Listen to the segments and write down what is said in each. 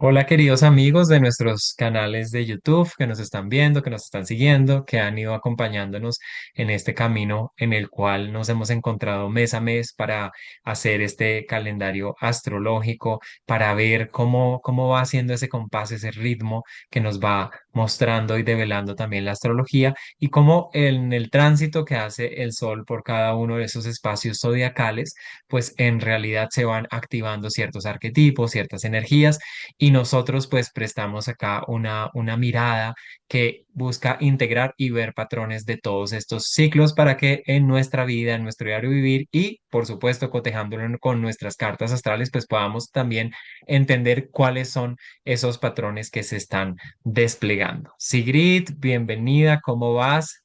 Hola queridos amigos de nuestros canales de YouTube que nos están viendo, que nos están siguiendo, que han ido acompañándonos en este camino en el cual nos hemos encontrado mes a mes para hacer este calendario astrológico, para ver cómo va haciendo ese compás, ese ritmo que nos va mostrando y develando también la astrología y cómo en el tránsito que hace el Sol por cada uno de esos espacios zodiacales, pues en realidad se van activando ciertos arquetipos, ciertas energías y nosotros pues prestamos acá una mirada que busca integrar y ver patrones de todos estos ciclos para que en nuestra vida, en nuestro diario vivir y por supuesto cotejándolo con nuestras cartas astrales pues podamos también entender cuáles son esos patrones que se están desplegando. Sigrid, bienvenida, ¿cómo vas?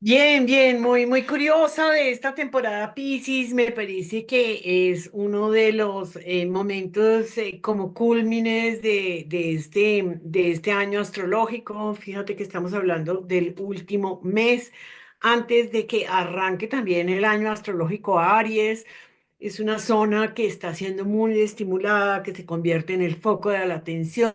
Bien, bien, muy curiosa de esta temporada Piscis. Me parece que es uno de los momentos como cúlmines de este año astrológico. Fíjate que estamos hablando del último mes antes de que arranque también el año astrológico Aries. Es una zona que está siendo muy estimulada, que se convierte en el foco de la atención,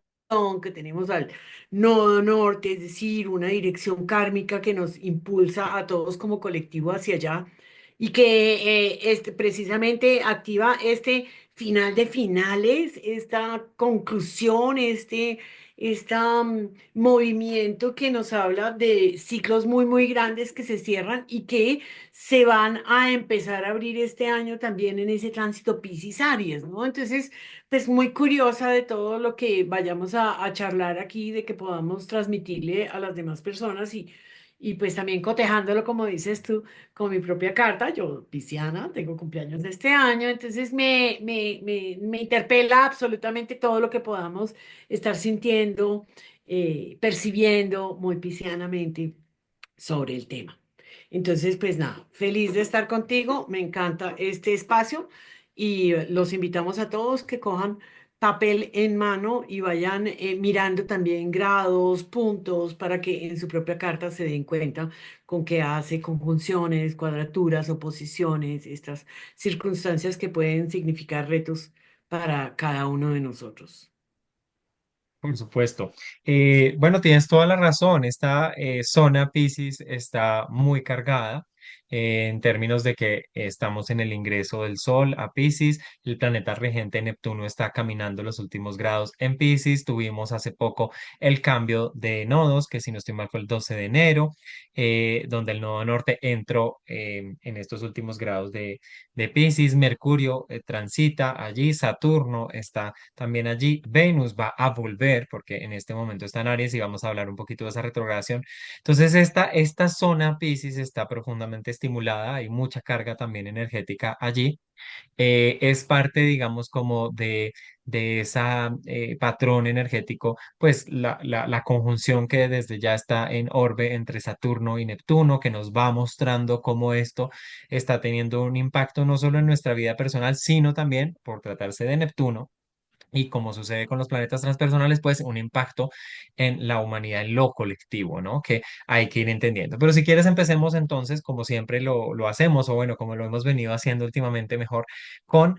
que tenemos al nodo norte, es decir, una dirección kármica que nos impulsa a todos como colectivo hacia allá y que precisamente activa este final de finales, esta conclusión, movimiento que nos habla de ciclos muy grandes que se cierran y que se van a empezar a abrir este año también en ese tránsito Piscis-Aries, ¿no? Entonces, pues muy curiosa de todo lo que vayamos a charlar aquí, de que podamos transmitirle a las demás personas y pues también cotejándolo, como dices tú, con mi propia carta. Yo, pisciana, tengo cumpleaños de este año, entonces me interpela absolutamente todo lo que podamos estar sintiendo, percibiendo muy piscianamente sobre el tema. Entonces, pues nada, feliz de estar contigo, me encanta este espacio y los invitamos a todos que cojan papel en mano y vayan mirando también grados, puntos, para que en su propia carta se den cuenta con qué hace conjunciones, cuadraturas, oposiciones, estas circunstancias que pueden significar retos para cada uno de nosotros. Por supuesto. Bueno, tienes toda la razón. Esta zona Piscis está muy cargada en términos de que estamos en el ingreso del Sol a Piscis. El planeta regente Neptuno está caminando los últimos grados en Piscis. Tuvimos hace poco el cambio de nodos, que si no estoy mal fue el 12 de enero, donde el nodo norte entró en estos últimos grados de Piscis. Mercurio transita allí, Saturno está también allí. Venus va a volver porque en este momento está en Aries y vamos a hablar un poquito de esa retrogradación. Entonces, esta zona Piscis está profundamente estimulada, hay mucha carga también energética allí. Es parte, digamos, como de esa patrón energético, pues la conjunción que desde ya está en orbe entre Saturno y Neptuno, que nos va mostrando cómo esto está teniendo un impacto no solo en nuestra vida personal, sino también, por tratarse de Neptuno, y como sucede con los planetas transpersonales, pues un impacto en la humanidad, en lo colectivo, ¿no? Que hay que ir entendiendo. Pero si quieres, empecemos entonces, como siempre lo hacemos, o bueno, como lo hemos venido haciendo últimamente mejor, con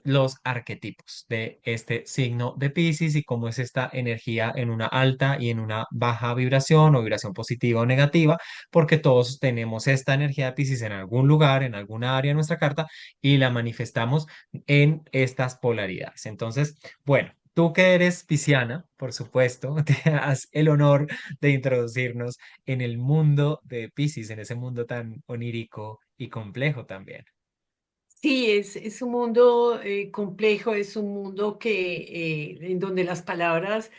los arquetipos de este signo de Piscis y cómo es esta energía en una alta y en una baja vibración o vibración positiva o negativa, porque todos tenemos esta energía de Piscis en algún lugar, en alguna área de nuestra carta y la manifestamos en estas polaridades. Entonces, bueno, tú que eres pisciana, por supuesto, te das el honor de introducirnos en el mundo de Piscis, en ese mundo tan onírico y complejo también. Sí, es un mundo complejo, es un mundo en donde las palabras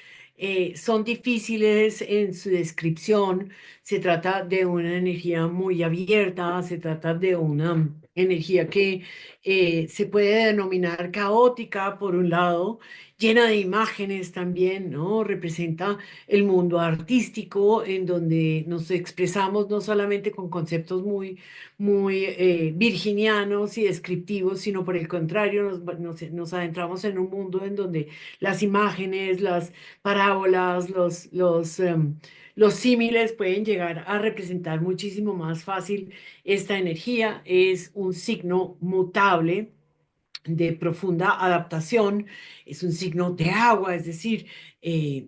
son difíciles en su descripción. Se trata de una energía muy abierta, se trata de una energía que se puede denominar caótica, por un lado, llena de imágenes también, ¿no? Representa el mundo artístico en donde nos expresamos no solamente con conceptos muy virginianos y descriptivos, sino por el contrario, nos adentramos en un mundo en donde las imágenes, las parábolas, los símiles pueden llegar a representar muchísimo más fácil esta energía. Es un signo mutable de profunda adaptación, es un signo de agua, es decir,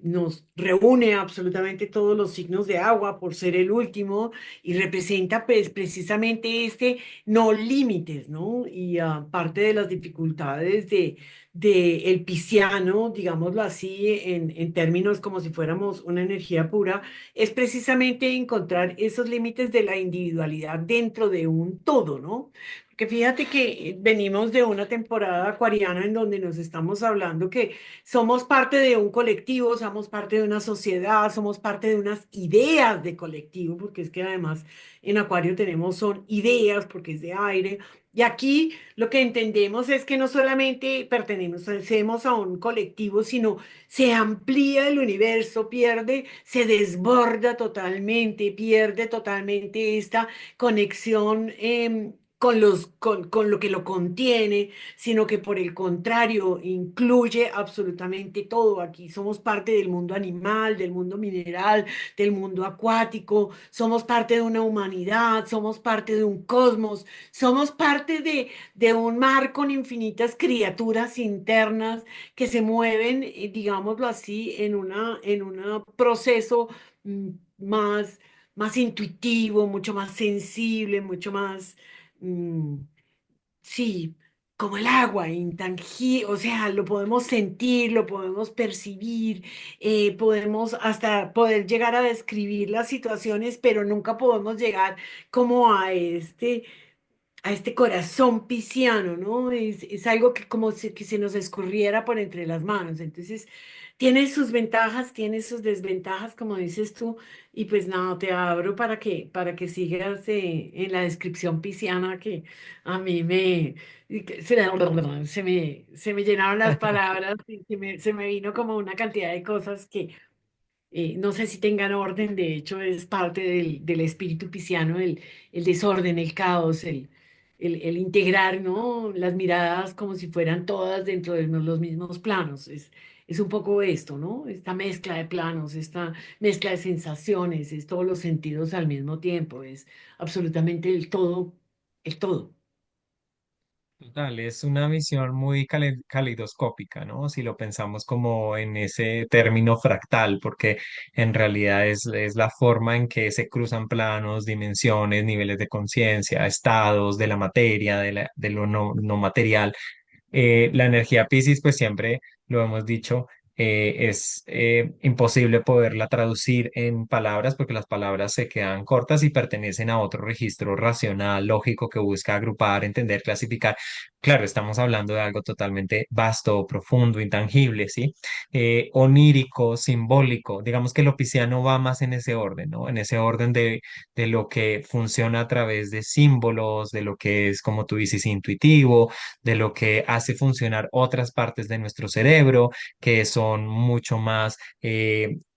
nos reúne absolutamente todos los signos de agua por ser el último y representa pues precisamente este no límites, ¿no? Y parte de las dificultades de el pisciano, digámoslo así, en términos como si fuéramos una energía pura, es precisamente encontrar esos límites de la individualidad dentro de un todo, ¿no? Que fíjate que venimos de una temporada acuariana en donde nos estamos hablando que somos parte de un colectivo, somos parte de una sociedad, somos parte de unas ideas de colectivo, porque es que además en Acuario tenemos son ideas, porque es de aire. Y aquí lo que entendemos es que no solamente pertenecemos a un colectivo, sino se amplía el universo, se desborda totalmente, pierde totalmente esta conexión con lo que lo contiene, sino que por el contrario incluye absolutamente todo. Aquí somos parte del mundo animal, del mundo mineral, del mundo acuático, somos parte de una humanidad, somos parte de un cosmos, somos parte de un mar con infinitas criaturas internas que se mueven, digámoslo así, en un proceso mm, más más intuitivo, mucho más sensible, mucho más, mm, sí, como el agua, intangible, o sea, lo podemos sentir, lo podemos percibir, podemos hasta poder llegar a describir las situaciones, pero nunca podemos llegar como a este corazón pisciano, ¿no? Es algo que que se nos escurriera por entre las manos. Entonces, tiene sus ventajas, tiene sus desventajas, como dices tú, y pues nada, te abro para que sigas en la descripción pisciana que a mí y que se me llenaron las palabras y se me vino como una cantidad de cosas que no sé si tengan orden, de hecho es parte del espíritu pisciano, el desorden, el caos, el integrar, ¿no? Las miradas como si fueran todas dentro de los mismos planos. Es un poco esto, ¿no? Esta mezcla de planos, esta mezcla de sensaciones, es todos los sentidos al mismo tiempo, es absolutamente el todo. Total, es una visión muy caleidoscópica, ¿no? Si lo pensamos como en ese término fractal, porque en realidad es la forma en que se cruzan planos, dimensiones, niveles de conciencia, estados de la materia, de lo no material. La energía Piscis, pues siempre lo hemos dicho, es imposible poderla traducir en palabras porque las palabras se quedan cortas y pertenecen a otro registro racional, lógico, que busca agrupar, entender, clasificar. Claro, estamos hablando de algo totalmente vasto, profundo, intangible, ¿sí? Onírico, simbólico. Digamos que lo pisciano va más en ese orden, ¿no? En ese orden de lo que funciona a través de símbolos, de lo que es, como tú dices, intuitivo, de lo que hace funcionar otras partes de nuestro cerebro, que son mucho más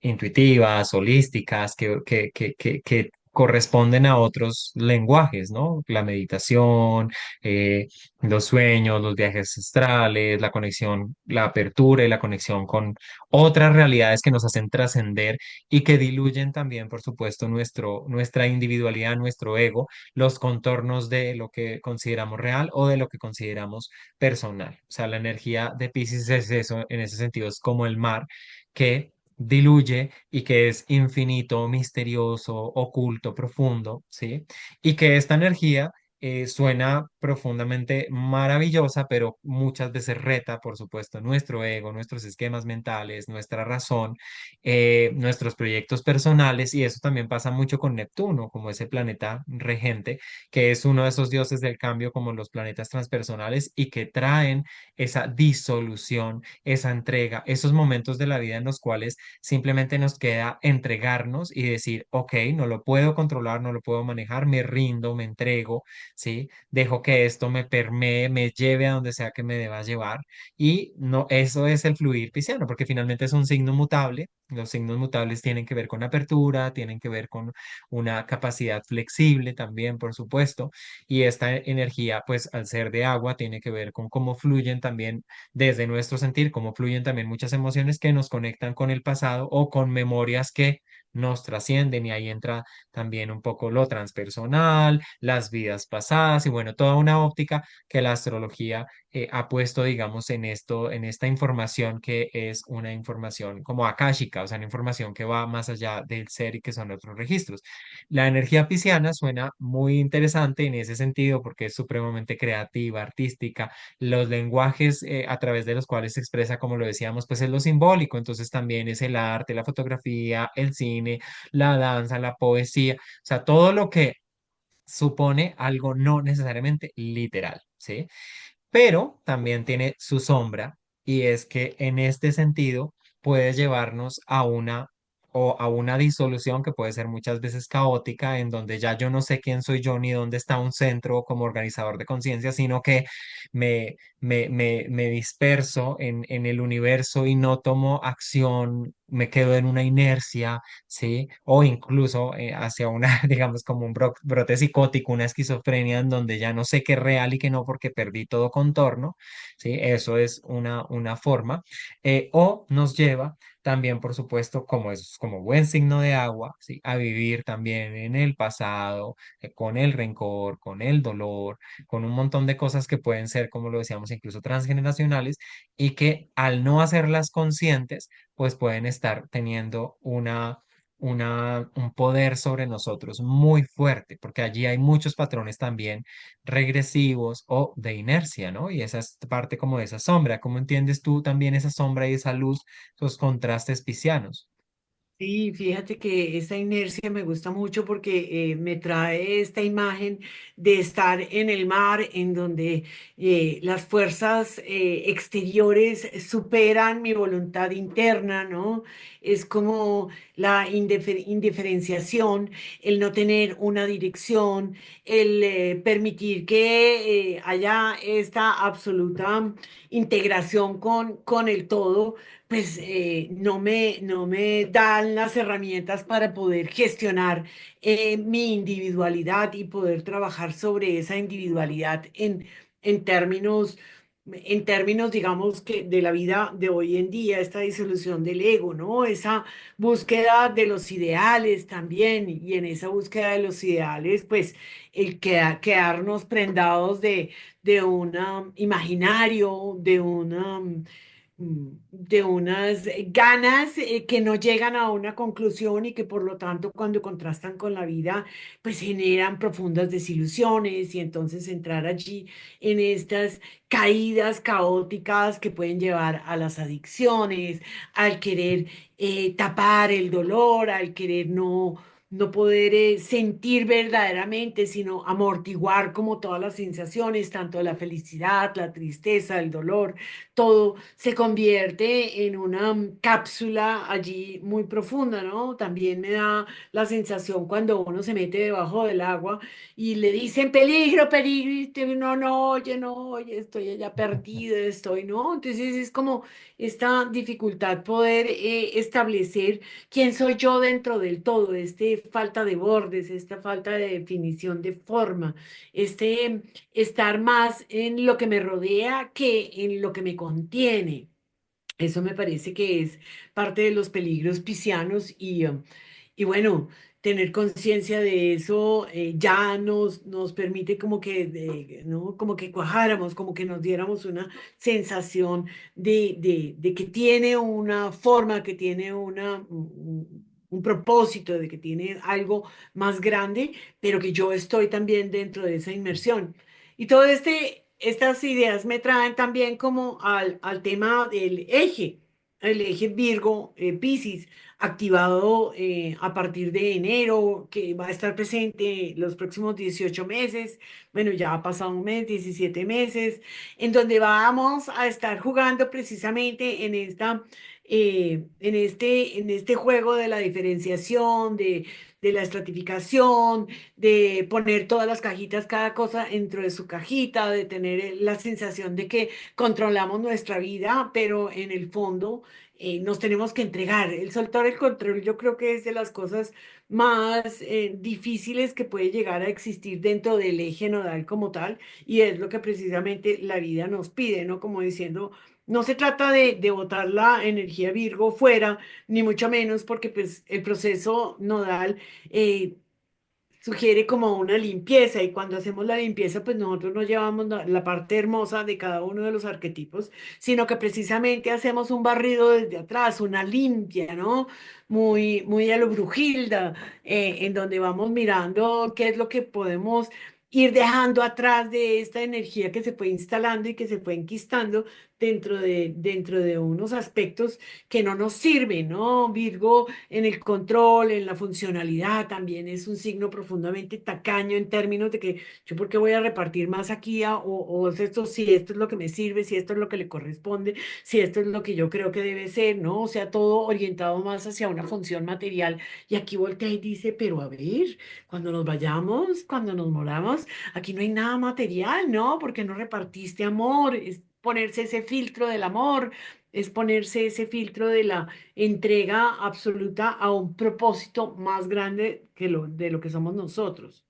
intuitivas, holísticas, que corresponden a otros lenguajes, ¿no? La meditación, los sueños, los viajes astrales, la conexión, la apertura y la conexión con otras realidades que nos hacen trascender y que diluyen también, por supuesto, nuestra individualidad, nuestro ego, los contornos de lo que consideramos real o de lo que consideramos personal. O sea, la energía de Piscis es eso, en ese sentido, es como el mar que diluye y que es infinito, misterioso, oculto, profundo, ¿sí? Y que esta energía suena profundamente maravillosa, pero muchas veces reta, por supuesto, nuestro ego, nuestros esquemas mentales, nuestra razón, nuestros proyectos personales, y eso también pasa mucho con Neptuno, como ese planeta regente, que es uno de esos dioses del cambio, como los planetas transpersonales, y que traen esa disolución, esa entrega, esos momentos de la vida en los cuales simplemente nos queda entregarnos y decir, ok, no lo puedo controlar, no lo puedo manejar, me rindo, me entrego, ¿sí? Dejo que esto me permee, me lleve a donde sea que me deba llevar. Y no, eso es el fluir pisciano, porque finalmente es un signo mutable. Los signos mutables tienen que ver con apertura, tienen que ver con una capacidad flexible también, por supuesto. Y esta energía, pues al ser de agua, tiene que ver con cómo fluyen también desde nuestro sentir, cómo fluyen también muchas emociones que nos conectan con el pasado o con memorias que nos trascienden. Y ahí entra también un poco lo transpersonal, las vidas pasadas y bueno, toda una óptica que la astrología ha puesto, digamos, en esto, en esta información que es una información como akáshica, o sea, una información que va más allá del ser y que son otros registros. La energía pisciana suena muy interesante en ese sentido porque es supremamente creativa, artística. Los lenguajes a través de los cuales se expresa, como lo decíamos, pues es lo simbólico, entonces también es el arte, la fotografía, el cine, la danza, la poesía, o sea, todo lo que supone algo no necesariamente literal, ¿sí? Pero también tiene su sombra y es que en este sentido puede llevarnos a una o a una disolución que puede ser muchas veces caótica, en donde ya yo no sé quién soy yo ni dónde está un centro como organizador de conciencia, sino que me disperso en el universo y no tomo acción, me quedo en una inercia, ¿sí? O incluso hacia una, digamos, como un brote psicótico, una esquizofrenia en donde ya no sé qué es real y qué no porque perdí todo contorno, ¿sí? Eso es una forma. O nos lleva también, por supuesto, como es como buen signo de agua, ¿sí? A vivir también en el pasado, con el rencor, con el dolor, con un montón de cosas que pueden ser, como lo decíamos, incluso transgeneracionales y que al no hacerlas conscientes, pues pueden estar teniendo un poder sobre nosotros muy fuerte, porque allí hay muchos patrones también regresivos o de inercia, ¿no? Y esa es parte como de esa sombra. ¿Cómo entiendes tú también esa sombra y esa luz, esos contrastes piscianos? Sí, fíjate que esta inercia me gusta mucho porque me trae esta imagen de estar en el mar, en donde las fuerzas exteriores superan mi voluntad interna, ¿no? Es como la indiferenciación, el no tener una dirección, el permitir que haya esta absoluta integración con el todo pues no me dan las herramientas para poder gestionar mi individualidad y poder trabajar sobre esa individualidad en términos, en términos, digamos, que de la vida de hoy en día, esta disolución del ego, ¿no? Esa búsqueda de los ideales también, y en esa búsqueda de los ideales, pues quedarnos prendados de un imaginario, de unas ganas que no llegan a una conclusión y que por lo tanto cuando contrastan con la vida pues generan profundas desilusiones y entonces entrar allí en estas caídas caóticas que pueden llevar a las adicciones, al querer tapar el dolor, al querer no poder sentir verdaderamente, sino amortiguar como todas las sensaciones, tanto la felicidad, la tristeza, el dolor, todo se convierte en una cápsula allí muy profunda, ¿no? También me da la sensación cuando uno se mete debajo del agua y le dicen peligro, peligro, y usted no oye, estoy allá perdido, estoy, ¿no? Entonces es como esta dificultad poder establecer quién soy yo dentro del todo, este falta de bordes, esta falta de definición de forma, este estar más en lo que me rodea que en lo que me contiene. Eso me parece que es parte de los peligros piscianos y bueno, tener conciencia de eso ya nos permite como que, ¿no? Como que cuajáramos, como que nos diéramos una sensación de que tiene una forma, que tiene un propósito, de que tiene algo más grande, pero que yo estoy también dentro de esa inmersión. Y todo estas ideas me traen también como al tema del eje, el eje Virgo Piscis, activado a partir de enero, que va a estar presente los próximos 18 meses. Bueno, ya ha pasado un mes, 17 meses, en donde vamos a estar jugando precisamente en en este juego de la diferenciación, de la estratificación, de poner todas las cajitas, cada cosa dentro de su cajita, de tener la sensación de que controlamos nuestra vida, pero en el fondo nos tenemos que entregar. El soltar el control yo creo que es de las cosas más difíciles que puede llegar a existir dentro del eje nodal como tal, y es lo que precisamente la vida nos pide, ¿no? Como diciendo... No se trata de botar la energía Virgo fuera, ni mucho menos, porque pues el proceso nodal eh, sugiere como una limpieza y cuando hacemos la limpieza, pues nosotros no llevamos la parte hermosa de cada uno de los arquetipos, sino que precisamente hacemos un barrido desde atrás, una limpia, ¿no? Muy, muy a lo Brujilda, en donde vamos mirando qué es lo que podemos ir dejando atrás de esta energía que se fue instalando y que se fue enquistando dentro de unos aspectos que no nos sirven, ¿no? Virgo en el control, en la funcionalidad, también es un signo profundamente tacaño en términos de que yo por qué voy a repartir más aquí o es esto, si esto es lo que me sirve, si esto es lo que le corresponde, si esto es lo que yo creo que debe ser, ¿no? O sea, todo orientado más hacia una función material. Y aquí voltea y dice, pero a ver, cuando nos vayamos, cuando nos moramos, aquí no hay nada material, ¿no? Porque no repartiste amor, es ponerse ese filtro del amor, es ponerse ese filtro de la entrega absoluta a un propósito más grande que de lo que somos nosotros.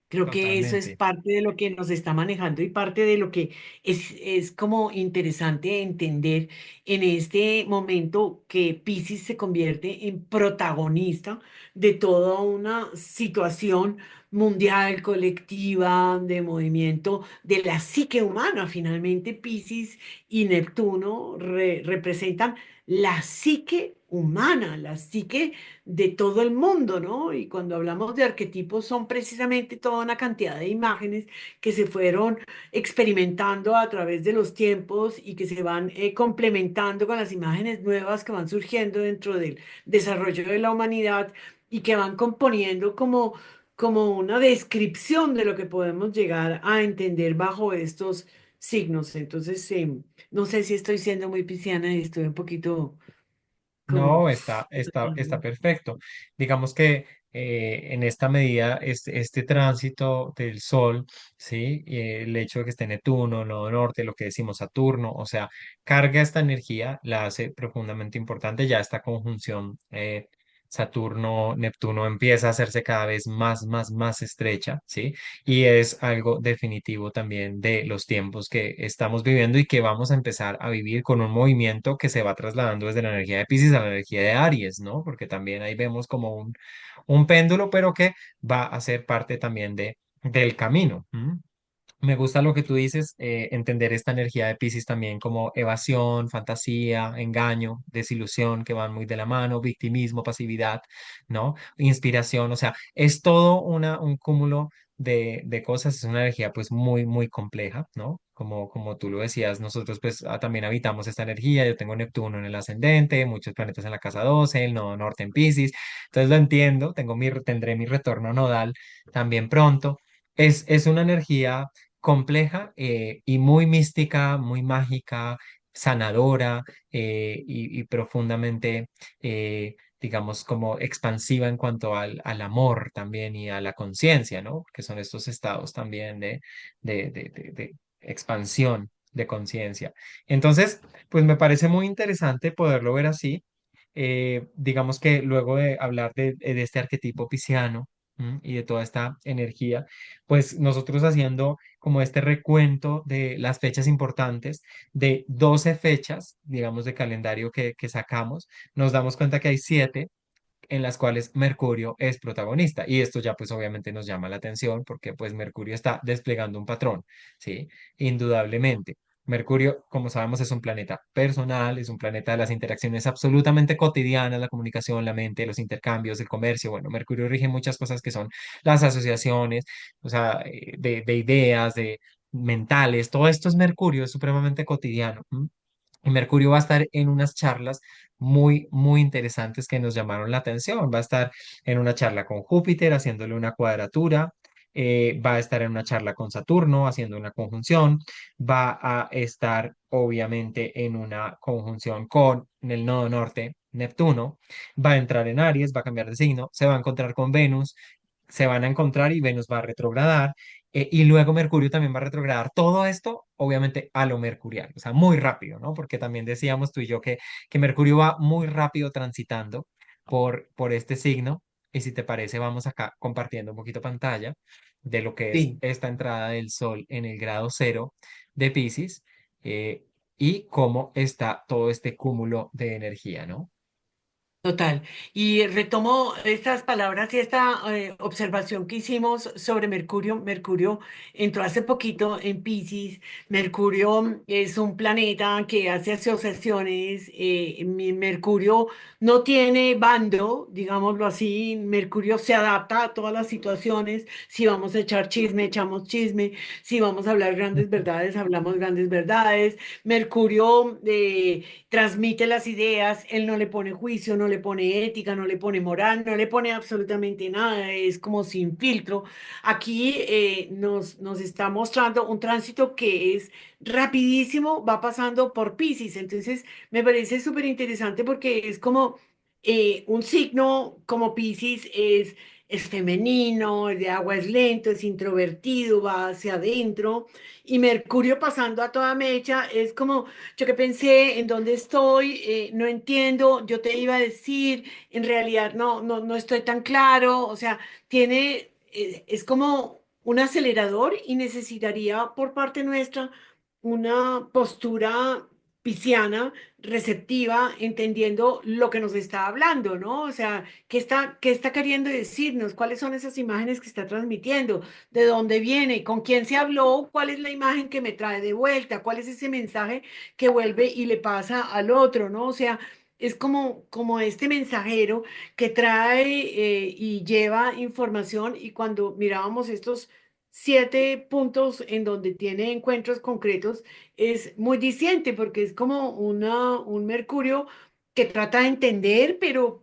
Creo que eso es Totalmente. parte de lo que nos está manejando y parte de lo que es como interesante entender en este momento que Piscis se convierte en protagonista de toda una situación mundial, colectiva, de movimiento de la psique humana. Finalmente, Piscis y Neptuno representan la psique humana, la psique de todo el mundo, ¿no? Y cuando hablamos de arquetipos son precisamente toda una cantidad de imágenes que se fueron experimentando a través de los tiempos y que se van complementando con las imágenes nuevas que van surgiendo dentro del desarrollo de la humanidad y que van componiendo como una descripción de lo que podemos llegar a entender bajo estos signos. Entonces, no sé si estoy siendo muy pisciana y estoy un poquito como... No, está perfecto. Digamos que en esta medida, este tránsito del Sol, ¿sí? El hecho de que esté Neptuno, nodo norte, lo que decimos Saturno, o sea, carga esta energía, la hace profundamente importante. Ya esta conjunción Saturno-Neptuno empieza a hacerse cada vez más estrecha, ¿sí? Y es algo definitivo también de los tiempos que estamos viviendo y que vamos a empezar a vivir con un movimiento que se va trasladando desde la energía de Piscis a la energía de Aries, ¿no? Porque también ahí vemos como un péndulo, pero que va a ser parte también del camino. ¿M? Me gusta lo que tú dices, entender esta energía de Piscis también como evasión, fantasía, engaño, desilusión, que van muy de la mano, victimismo, pasividad, ¿no? Inspiración, o sea, es todo un cúmulo de cosas, es una energía pues muy compleja, ¿no? Como tú lo decías, nosotros pues también habitamos esta energía, yo tengo Neptuno en el ascendente, muchos planetas en la casa 12, el nodo norte en Piscis, entonces lo entiendo, tendré mi retorno nodal también pronto. Es una energía compleja y muy mística, muy mágica, sanadora y profundamente, digamos, como expansiva en cuanto al amor también y a la conciencia, ¿no? Que son estos estados también de expansión de conciencia. Entonces, pues me parece muy interesante poderlo ver así. Digamos que luego de hablar de este arquetipo pisciano, y de toda esta energía, pues nosotros haciendo como este recuento de las fechas importantes, de 12 fechas, digamos, de calendario que sacamos, nos damos cuenta que hay 7 en las cuales Mercurio es protagonista. Y esto ya pues obviamente nos llama la atención porque pues Mercurio está desplegando un patrón, ¿sí? Indudablemente. Mercurio, como sabemos, es un planeta personal, es un planeta de las interacciones absolutamente cotidianas, la comunicación, la mente, los intercambios, el comercio. Bueno, Mercurio rige muchas cosas que son las asociaciones, o sea, de ideas, de mentales. Todo esto es Mercurio, es supremamente cotidiano. ¿M? Y Mercurio va a estar en unas charlas muy interesantes que nos llamaron la atención. Va a estar en una charla con Júpiter haciéndole una cuadratura, va a estar en una charla con Saturno haciendo una conjunción, va a estar obviamente en una conjunción con el nodo norte, Neptuno, va a entrar en Aries, va a cambiar de signo, se va a encontrar con Venus, se van a encontrar y Venus va a retrogradar. Y luego Mercurio también va a retrogradar. Todo esto, obviamente, a lo mercurial, o sea, muy rápido, ¿no? Porque también decíamos tú y yo que Mercurio va muy rápido transitando por este signo. Y si te parece, vamos acá compartiendo un poquito pantalla de lo que es Sí. esta entrada del Sol en el grado cero de Piscis y cómo está todo este cúmulo de energía, ¿no? Total. Y retomo estas palabras y esta observación que hicimos sobre Mercurio. Mercurio entró hace poquito en Piscis. Mercurio es un planeta que hace asociaciones. Mercurio no tiene bando, digámoslo así. Mercurio se adapta a todas las situaciones. Si vamos a echar chisme, echamos chisme. Si vamos a hablar grandes verdades, hablamos grandes verdades. Mercurio transmite las ideas, él no le pone juicio, no le pone ética, no le pone moral, no le pone absolutamente nada, es como sin filtro. Aquí nos está mostrando un tránsito que es rapidísimo, va pasando por Piscis, entonces me parece súper interesante porque es como un signo como Piscis es femenino, el de agua es lento, es introvertido, va hacia adentro, y Mercurio pasando a toda mecha es como yo que pensé en dónde estoy, no entiendo, yo te iba a decir, en realidad no estoy tan claro, o sea, es como un acelerador y necesitaría por parte nuestra una postura pisciana, receptiva, entendiendo lo que nos está hablando, ¿no? O sea, qué está queriendo decirnos? ¿Cuáles son esas imágenes que está transmitiendo? ¿De dónde viene? ¿Con quién se habló? ¿Cuál es la imagen que me trae de vuelta? ¿Cuál es ese mensaje que vuelve y le pasa al otro, ¿no? O sea, es como este mensajero que trae y lleva información y cuando mirábamos estos 7 puntos en donde tiene encuentros concretos, es muy diciente porque es como un Mercurio que trata de entender, pero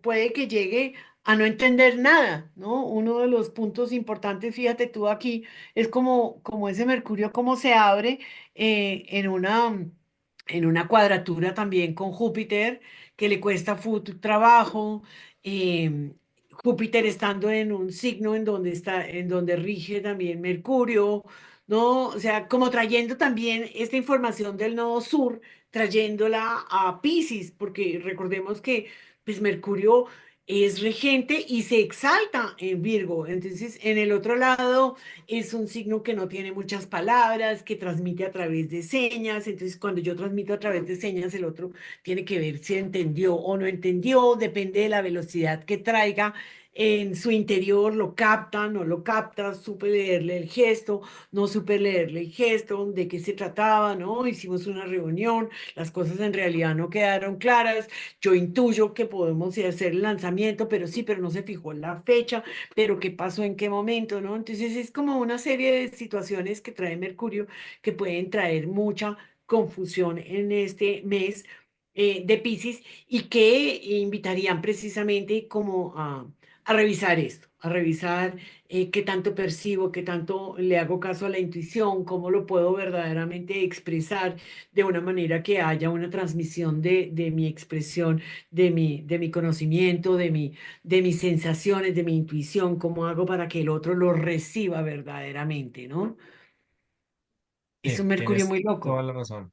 puede que llegue a no entender nada, ¿no? Uno de los puntos importantes, fíjate tú aquí, es como ese Mercurio, cómo se abre en una cuadratura también con Júpiter, que le cuesta trabajo. Júpiter estando en un signo en donde está, en donde rige también Mercurio, ¿no? O sea, como trayendo también esta información del nodo sur, trayéndola a Piscis, porque recordemos que pues Mercurio es regente y se exalta en Virgo. Entonces, en el otro lado es un signo que no tiene muchas palabras, que transmite a través de señas. Entonces, cuando yo transmito a través de señas, el otro tiene que ver si entendió o no entendió, depende de la velocidad que traiga. En su interior lo capta, no lo capta, supe leerle el gesto, no supe leerle el gesto, de qué se trataba, ¿no? Hicimos una reunión, las cosas en realidad no quedaron claras, yo intuyo que podemos ir a hacer el lanzamiento, pero sí, pero no se fijó en la fecha, pero qué pasó en qué momento, ¿no? Entonces es como una serie de situaciones que trae Mercurio que pueden traer mucha confusión en este mes de Piscis y que invitarían precisamente como a revisar esto, a revisar qué tanto percibo, qué tanto le hago caso a la intuición, cómo lo puedo verdaderamente expresar de una manera que haya una transmisión de mi expresión, de mi conocimiento, de mis sensaciones, de mi intuición, cómo hago para que el otro lo reciba verdaderamente, ¿no? Es Sí, un Mercurio tienes muy toda loco. la razón.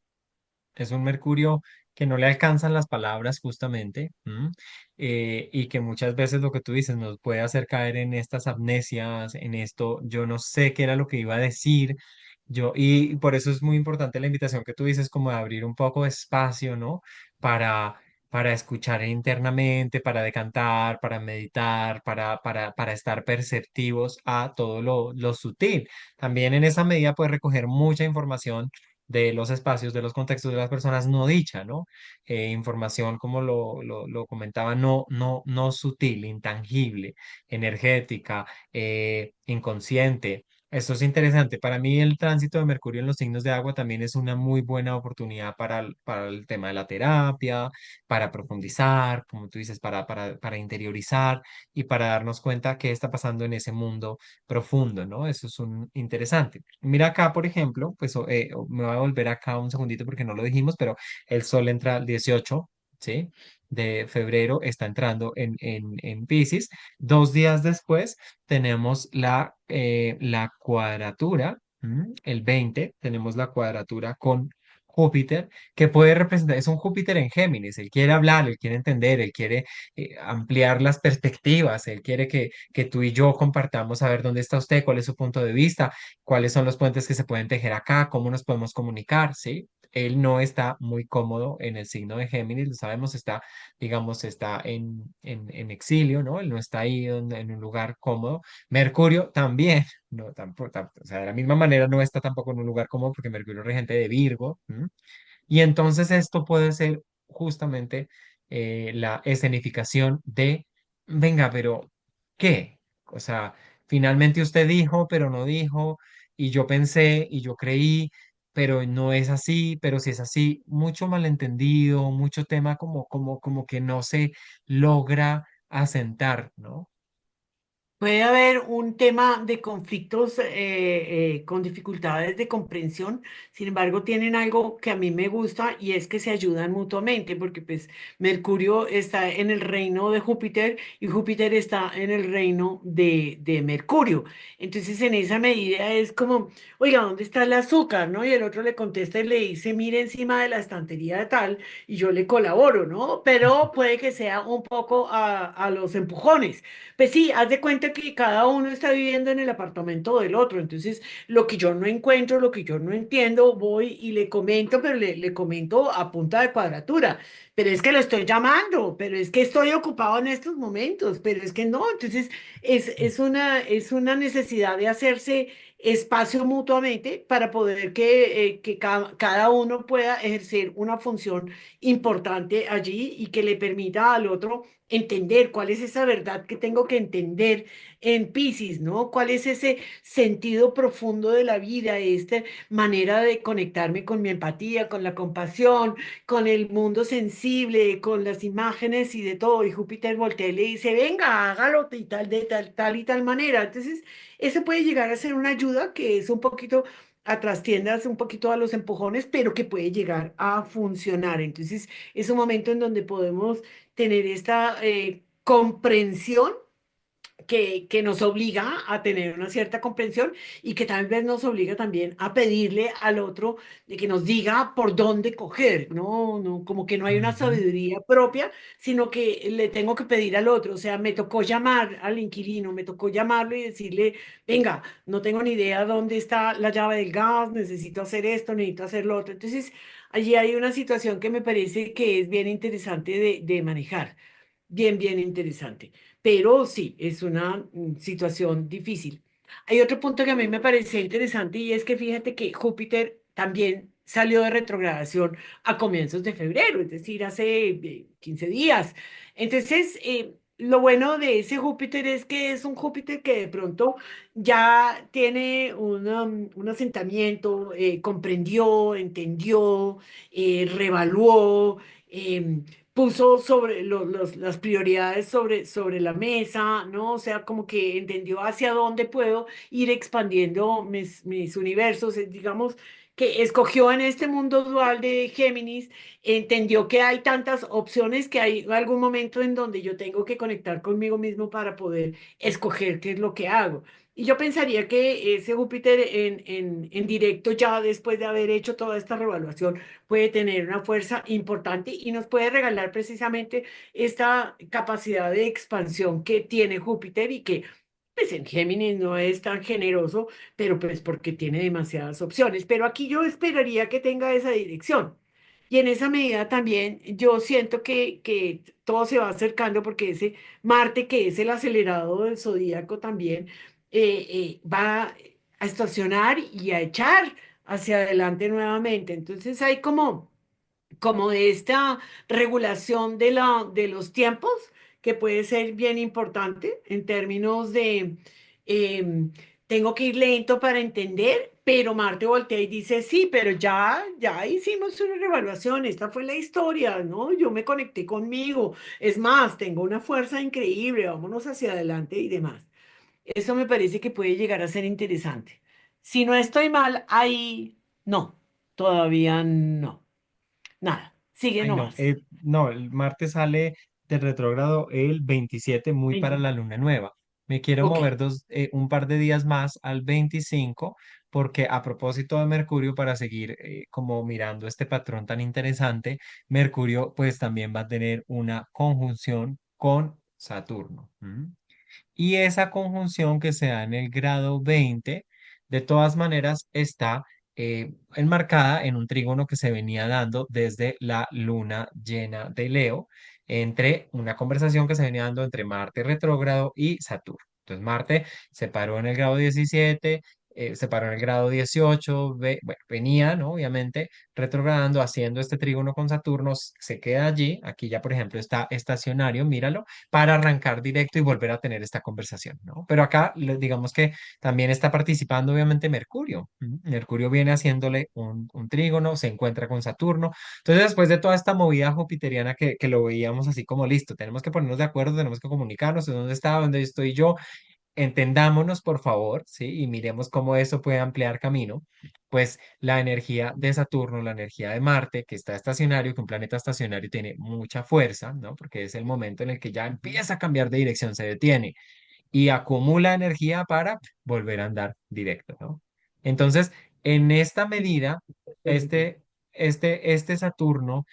Es un Mercurio que no le alcanzan las palabras justamente, ¿m? Y que muchas veces lo que tú dices nos puede hacer caer en estas amnesias, en esto, yo no sé qué era lo que iba a decir, y por eso es muy importante la invitación que tú dices, como de abrir un poco de espacio, ¿no? Para, para escuchar internamente, para decantar, para meditar, para estar perceptivos a todo lo sutil. También en esa medida puedes recoger mucha información de los espacios, de los contextos de las personas no dicha, ¿no? Información, como lo comentaba, no sutil, intangible, energética, inconsciente. Esto es interesante. Para mí el tránsito de Mercurio en los signos de agua también es una muy buena oportunidad para el tema de la terapia, para profundizar, como tú dices, para interiorizar y para darnos cuenta qué está pasando en ese mundo profundo, ¿no? Eso es un interesante. Mira acá, por ejemplo, pues me voy a volver acá un segundito porque no lo dijimos, pero el sol entra el 18, ¿sí? De febrero, está entrando en Piscis. 2 días después tenemos la cuadratura, el 20 tenemos la cuadratura con Júpiter, que puede representar, es un Júpiter en Géminis, él quiere hablar, él quiere entender, él quiere ampliar las perspectivas, él quiere que tú y yo compartamos, saber dónde está usted, cuál es su punto de vista, cuáles son los puentes que se pueden tejer acá, cómo nos podemos comunicar, ¿sí? él no está muy cómodo en el signo de Géminis, lo sabemos, está, digamos, está en exilio, ¿no? Él no está ahí en un lugar cómodo. Mercurio también, no, tampoco, o sea, de la misma manera no está tampoco en un lugar cómodo porque Mercurio es regente de Virgo. ¿M? Y entonces esto puede ser justamente la escenificación de, venga, pero ¿qué? O sea, finalmente usted dijo, pero no dijo, y yo pensé y yo creí, pero no es así, pero si es así, mucho malentendido, mucho tema como que no se logra asentar, ¿no? Puede haber un tema de conflictos con dificultades de comprensión, sin embargo, tienen algo que a mí me gusta y es que se ayudan mutuamente, porque pues Mercurio está en el reino de Júpiter y Júpiter está en el reino de Mercurio. Entonces, en esa medida es como, oiga, ¿dónde está el azúcar? ¿No? Y el otro le contesta y le dice, mire encima de la estantería de tal y yo le colaboro, ¿no? Pero puede que sea un poco a los empujones. Pues sí, haz de cuenta que cada uno está viviendo en el apartamento del otro, entonces lo que yo no encuentro, lo que yo no entiendo, voy y le comento, pero le comento a punta de cuadratura, pero es que lo estoy llamando, pero es que estoy ocupado en estos momentos, pero es que no, entonces es una necesidad de hacerse espacio mutuamente para poder que cada uno pueda ejercer una función importante allí y que le permita al otro entender cuál es esa verdad que tengo que entender en Piscis, ¿no? ¿Cuál es ese sentido profundo de la vida, esta manera de conectarme con mi empatía, con la compasión, con el mundo sensible, con las imágenes y de todo? Y Júpiter voltea y le dice, venga, hágalo y tal, de tal y tal manera. Entonces, eso puede llegar a ser una ayuda que es un poquito a trastiendas, un poquito a los empujones, pero que puede llegar a funcionar. Entonces, es un momento en donde podemos tener esta comprensión que nos obliga a tener una cierta comprensión y que tal vez nos obliga también a pedirle al otro de que nos diga por dónde coger, ¿no? No, como que no hay una Ujú. sabiduría propia, sino que le tengo que pedir al otro, o sea, me tocó llamar al inquilino, me tocó llamarlo y decirle, venga, no tengo ni idea dónde está la llave del gas, necesito hacer esto, necesito hacer lo otro. Entonces, allí hay una situación que me parece que es bien interesante de manejar, bien interesante. Pero sí, es una situación difícil. Hay otro punto que a mí me pareció interesante y es que fíjate que Júpiter también salió de retrogradación a comienzos de febrero, es decir, hace 15 días. Entonces, lo bueno de ese Júpiter es que es un Júpiter que de pronto ya tiene un asentamiento, comprendió, entendió, revaluó. Puso sobre las prioridades sobre la mesa, ¿no? O sea, como que entendió hacia dónde puedo ir expandiendo mis universos, digamos que escogió en este mundo dual de Géminis, entendió que hay tantas opciones que hay algún momento en donde yo tengo que conectar conmigo mismo para poder escoger qué es lo que hago. Y yo pensaría que ese Júpiter en directo, ya después de haber hecho toda esta revaluación, puede tener una fuerza importante y nos puede regalar precisamente esta capacidad de expansión que tiene Júpiter y que pues en Géminis no es tan generoso, pero pues porque tiene demasiadas opciones. Pero aquí yo esperaría que tenga esa dirección. Y en esa medida también yo siento que todo se va acercando porque ese Marte, que es el acelerado del zodíaco también, va a estacionar y a echar hacia adelante nuevamente. Entonces hay como de esta regulación de los tiempos, que puede ser bien importante en términos de tengo que ir lento para entender, pero Marte voltea y dice, sí, pero ya hicimos una revaluación, esta fue la historia, ¿no? Yo me conecté conmigo, es más, tengo una fuerza increíble, vámonos hacia adelante y demás. Eso me parece que puede llegar a ser interesante. Si no estoy mal, ahí no, todavía no. Nada, sigue Ay, no, nomás. no, el martes sale del retrógrado el 27 muy para 20. la luna nueva. Me quiero Ok. mover un par de días más al 25 porque a propósito de Mercurio, para seguir como mirando este patrón tan interesante, Mercurio pues también va a tener una conjunción con Saturno. ¿M? Y esa conjunción que se da en el grado 20 de todas maneras está enmarcada en un trígono que se venía dando desde la luna llena de Leo, entre una conversación que se venía dando entre Marte retrógrado y Saturno. Entonces Marte se paró en el grado 17, se paró en el grado 18, bueno, venía, ¿no? Obviamente retrogradando, haciendo este trígono con Saturno, se queda allí, aquí ya por ejemplo está estacionario, míralo, para arrancar directo y volver a tener esta conversación, ¿no? Pero acá digamos que también está participando obviamente Mercurio. Mercurio viene haciéndole un trígono, se encuentra con Saturno. Entonces, después de toda esta movida jupiteriana que lo veíamos así como listo, tenemos que ponernos de acuerdo, tenemos que comunicarnos de dónde está, dónde estoy yo, entendámonos por favor, ¿sí? Y miremos cómo eso puede ampliar camino. Pues la energía de Saturno, la energía de Marte, que está estacionario, que un planeta estacionario tiene mucha fuerza, ¿no? Porque es el momento en el que ya empieza a cambiar de dirección, se detiene y acumula energía para volver a andar directo, ¿no? Entonces, en esta medida, este, este Saturno,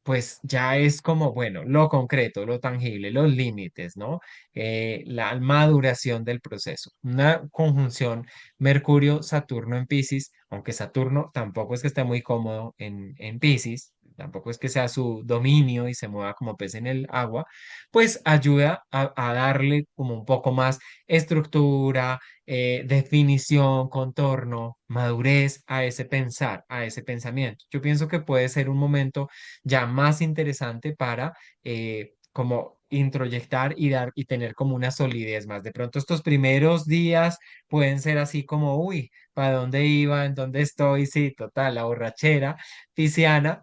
pues ya es como, bueno, lo concreto, lo tangible, los límites, ¿no? La maduración del proceso. Una conjunción Mercurio-Saturno en Piscis, aunque Saturno tampoco es que esté muy cómodo en Piscis, tampoco es que sea su dominio y se mueva como pez en el agua, pues ayuda a darle como un poco más estructura, definición, contorno, madurez a ese pensar, a ese pensamiento. Yo pienso que puede ser un momento ya más interesante para como introyectar y dar y tener como una solidez más. De pronto estos primeros días pueden ser así como, uy, ¿para dónde iba? ¿En dónde estoy? Sí, total, la borrachera pisciana.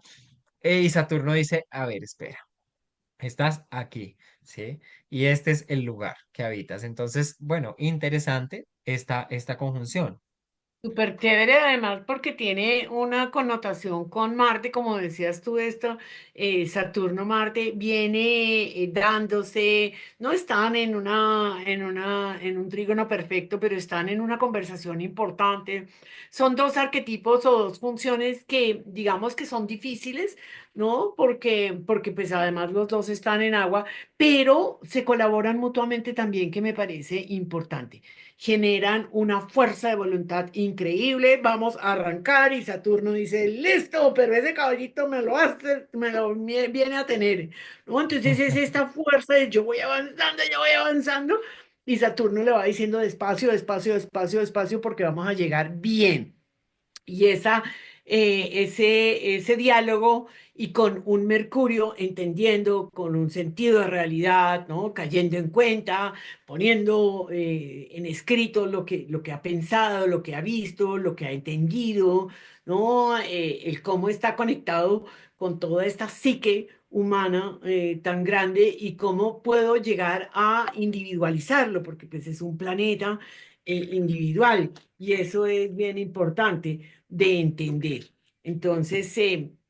Y Saturno dice, a ver, espera. Estás aquí, ¿sí? Y este es el lugar que habitas. Entonces, bueno, interesante esta conjunción. Súper chévere, además, porque tiene una connotación con Marte, como decías tú, esto, Saturno-Marte viene dándose, no están en un trígono perfecto, pero están en una conversación importante. Son dos arquetipos o dos funciones que, digamos que son difíciles, ¿no? Porque pues además los dos están en agua, pero se colaboran mutuamente también, que me parece importante, generan una fuerza de voluntad increíble. Vamos a arrancar y Saturno dice, listo, pero ese caballito me lo hace, viene a tener, ¿no? Entonces es esta fuerza de yo voy avanzando y Saturno le va diciendo despacio, despacio, despacio, despacio porque vamos a llegar bien. Y ese diálogo y con un Mercurio entendiendo, con un sentido de realidad, ¿no? Cayendo en cuenta, poniendo en escrito lo que ha pensado, lo que ha visto, lo que ha entendido, ¿no? El cómo está conectado con toda esta psique humana tan grande y cómo puedo llegar a individualizarlo, porque pues es un planeta individual y eso es bien importante de entender. Entonces,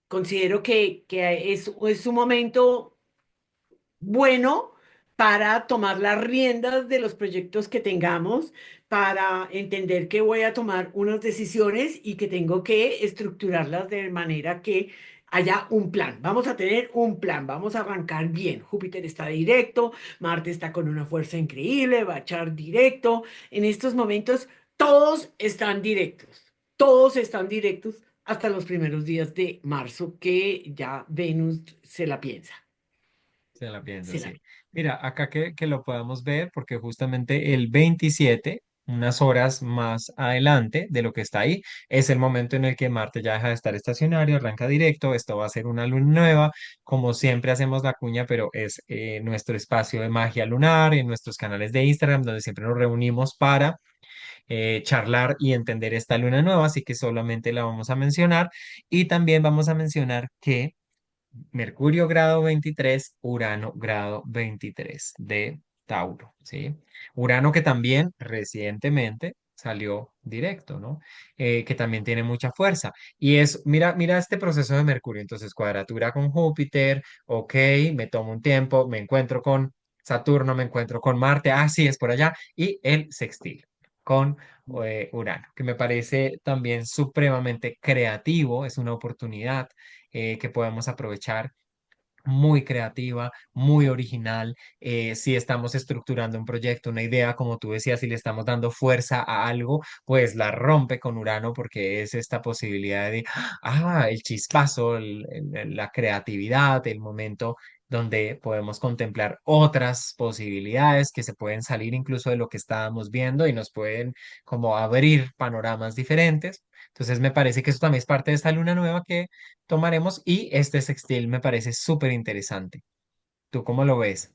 considero que es un momento bueno para tomar las riendas de los proyectos que tengamos, para entender que voy a tomar unas decisiones y que tengo que estructurarlas de manera que haya un plan. Vamos a tener un plan, vamos a arrancar bien. Júpiter está directo, Marte está con una fuerza increíble, va a echar directo. En estos momentos todos están directos hasta los primeros días de marzo, que ya Venus se la piensa. Se la piensa, Se la sí. Mira, acá que lo podamos ver, porque justamente el 27, unas horas más adelante de lo que está ahí, es el momento en el que Marte ya deja de estar estacionario, arranca directo, esto va a ser una luna nueva, como siempre hacemos la cuña, pero es nuestro espacio de magia lunar, en nuestros canales de Instagram, donde siempre nos reunimos para charlar y entender esta luna nueva, así que solamente la vamos a mencionar y también vamos a mencionar que Mercurio grado 23, Urano grado 23 de Tauro, ¿sí? Urano que también recientemente salió directo, ¿no? Que también tiene mucha fuerza. Y es, mira este proceso de Mercurio, entonces cuadratura con Júpiter, ok, me tomo un tiempo, me encuentro con Saturno, me encuentro con Marte, ah, sí, es por allá, y el sextil con Urano, que me parece también supremamente creativo, es una oportunidad que podemos aprovechar muy creativa, muy original. Si estamos estructurando un proyecto, una idea, como tú decías, si le estamos dando fuerza a algo, pues la rompe con Urano porque es esta posibilidad de, el chispazo, la creatividad, el momento donde podemos contemplar otras posibilidades que se pueden salir incluso de lo que estábamos viendo y nos pueden como abrir panoramas diferentes. Entonces me parece que eso también es parte de esta luna nueva que tomaremos y este sextil me parece súper interesante. ¿Tú cómo lo ves?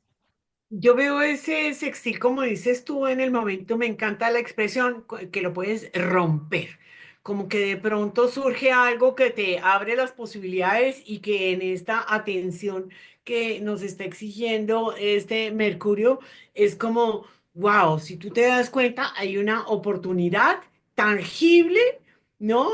Yo veo ese sextil, como dices tú, en el momento, me encanta la expresión que lo puedes romper, como que de pronto surge algo que te abre las posibilidades y que en esta atención que nos está exigiendo este Mercurio es como, wow, si tú te das cuenta, hay una oportunidad tangible. No,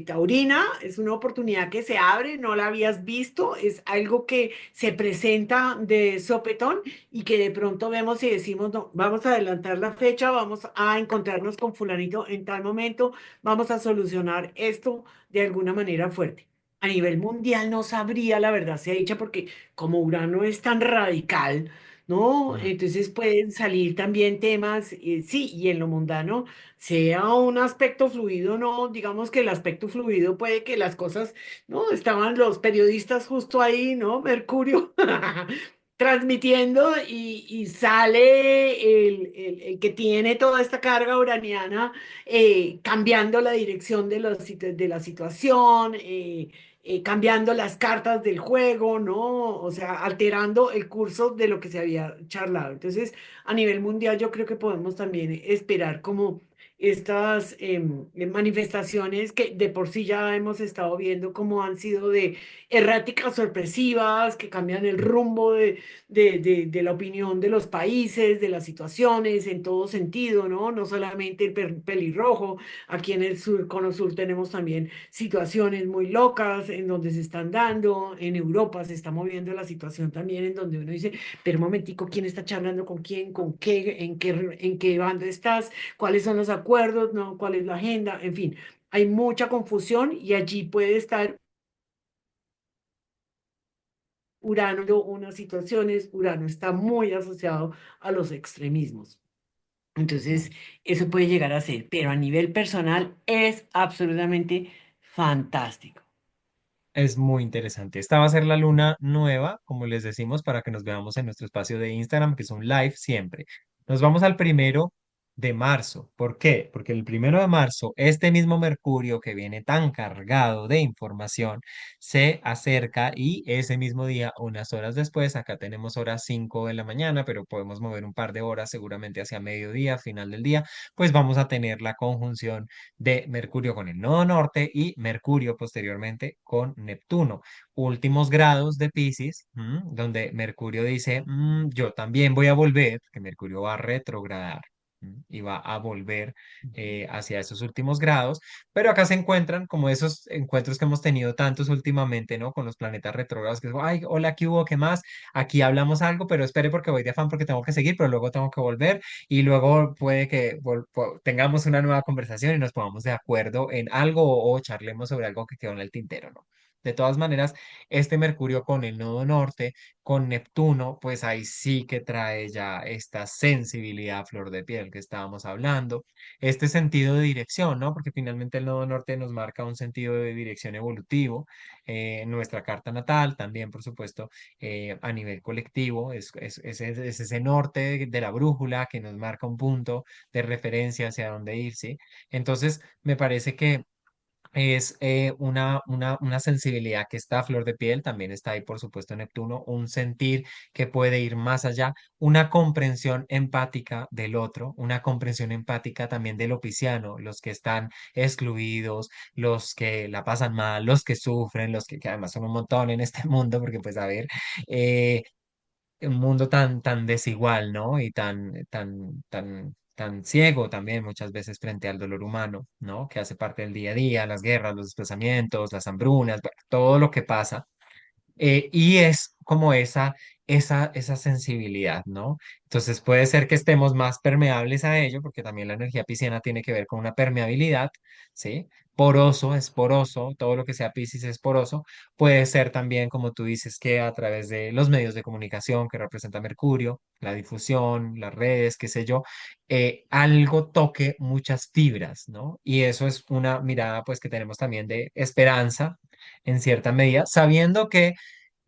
Taurina, es una oportunidad que se abre, no la habías visto, es algo que se presenta de sopetón y que de pronto vemos y decimos, no, vamos a adelantar la fecha, vamos a encontrarnos con fulanito en tal momento, vamos a solucionar esto de alguna manera fuerte. A nivel mundial no sabría la verdad sea dicha porque como Urano es tan radical, ¿no? Mm. Entonces pueden salir también temas, sí, y en lo mundano, sea un aspecto fluido, no, digamos que el aspecto fluido puede que las cosas, ¿no? Estaban los periodistas justo ahí, ¿no? Mercurio. Transmitiendo y sale el que tiene toda esta carga uraniana cambiando la dirección de, de la situación, cambiando las cartas del juego, ¿no? O sea, alterando el curso de lo que se había charlado. Entonces, a nivel mundial, yo creo que podemos también esperar como estas manifestaciones que de por sí ya hemos estado viendo cómo han sido de erráticas sorpresivas, que cambian el rumbo de la opinión de los países, de las situaciones, en todo sentido, ¿no? No solamente el pelirrojo, aquí en el sur, cono sur tenemos también situaciones muy locas en donde se están dando, en Europa se está moviendo la situación también en donde uno dice, pero un momentico, ¿quién está charlando con quién, con qué, en qué bando estás, cuáles son los acuerdos, ¿no? ¿Cuál es la agenda? En fin, hay mucha confusión y allí puede estar Urano, unas situaciones, Urano está muy asociado a los extremismos. Entonces, eso puede llegar a ser, pero a nivel personal es absolutamente fantástico. Es muy interesante. Esta va a ser la luna nueva, como les decimos, para que nos veamos en nuestro espacio de Instagram, que es un live siempre. Nos vamos al 1 de marzo. ¿Por qué? Porque el 1 de marzo, este mismo Mercurio que viene tan cargado de información, se acerca y ese mismo día, unas horas después, acá tenemos horas 5 de la mañana, pero podemos mover un par de horas seguramente hacia mediodía, final del día, pues vamos a tener la conjunción de Mercurio con el nodo norte y Mercurio posteriormente con Neptuno. Últimos grados de Piscis, donde Mercurio dice, yo también voy a volver, que Mercurio va a retrogradar. Y va a volver hacia esos últimos grados, pero acá se encuentran como esos encuentros que hemos tenido tantos últimamente, ¿no? Con los planetas retrógrados, que es, ay, hola, ¿qué hubo? ¿Qué más? Aquí hablamos algo, pero espere porque voy de afán porque tengo que seguir, pero luego tengo que volver y luego puede que tengamos una nueva conversación y nos pongamos de acuerdo en algo o charlemos sobre algo que quedó en el tintero, ¿no? De todas maneras, este Mercurio con el nodo norte, con Neptuno, pues ahí sí que trae ya esta sensibilidad a flor de piel que estábamos hablando, este sentido de dirección, ¿no? Porque finalmente el nodo norte nos marca un sentido de dirección evolutivo, nuestra carta natal también, por supuesto, a nivel colectivo, es ese norte de la brújula que nos marca un punto de referencia hacia dónde ir, ¿sí? Entonces, me parece que es una sensibilidad que está a flor de piel, también está ahí, por supuesto, Neptuno, un sentir que puede ir más allá, una comprensión empática del otro, una comprensión empática también del pisciano, los que están excluidos, los que la pasan mal, los que sufren, que además son un montón en este mundo, porque pues a ver, eh, un mundo tan desigual, ¿no? Y tan ciego también muchas veces frente al dolor humano, ¿no? Que hace parte del día a día, las guerras, los desplazamientos, las hambrunas, bueno, todo lo que pasa y es como esa esa sensibilidad, ¿no? Entonces puede ser que estemos más permeables a ello, porque también la energía pisciana tiene que ver con una permeabilidad, ¿sí? Poroso es poroso, todo lo que sea Piscis es poroso. Puede ser también, como tú dices, que a través de los medios de comunicación que representa Mercurio, la difusión, las redes, qué sé yo, algo toque muchas fibras, ¿no? Y eso es una mirada, pues, que tenemos también de esperanza en cierta medida, sabiendo que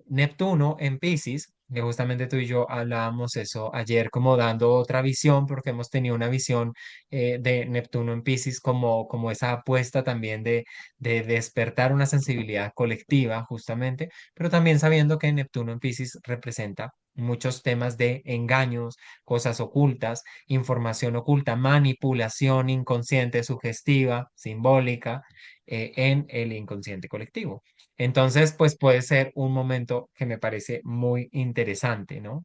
Neptuno en Piscis, que justamente tú y yo hablábamos eso ayer, como dando otra visión, porque hemos tenido una visión de Neptuno en Piscis como esa apuesta también de despertar una sensibilidad colectiva, justamente, pero también sabiendo que Neptuno en Piscis representa muchos temas de engaños, cosas ocultas, información oculta, manipulación inconsciente, sugestiva, simbólica, en el inconsciente colectivo. Entonces, pues puede ser un momento que me parece muy interesante, ¿no?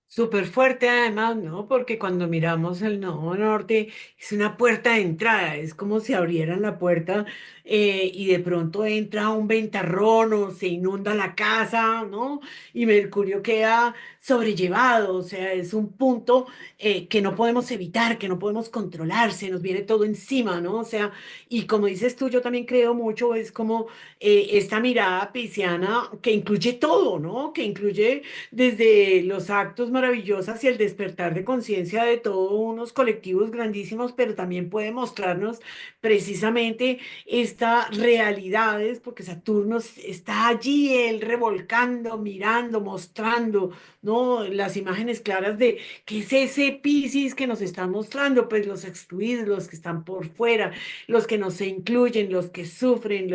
Súper fuerte además, ¿no? Porque cuando miramos el Nodo Norte es una puerta de entrada, es como si abrieran la puerta y de pronto entra un ventarrón o se inunda la casa, ¿no? Y Mercurio queda sobrellevado, o sea, es un punto que no podemos evitar, que no podemos controlar, se nos viene todo encima, ¿no? O sea, y como dices tú, yo también creo mucho, es como esta mirada pisciana que incluye todo, ¿no? Que incluye desde los actos maravillosos y el despertar de conciencia de todos unos colectivos grandísimos, pero también puede mostrarnos precisamente estas realidades, porque Saturno está allí, él revolcando, mirando, mostrando, ¿no? Las imágenes claras de qué es ese Piscis que nos están mostrando, pues los excluidos, los que están por fuera, los que no se incluyen, los que sufren,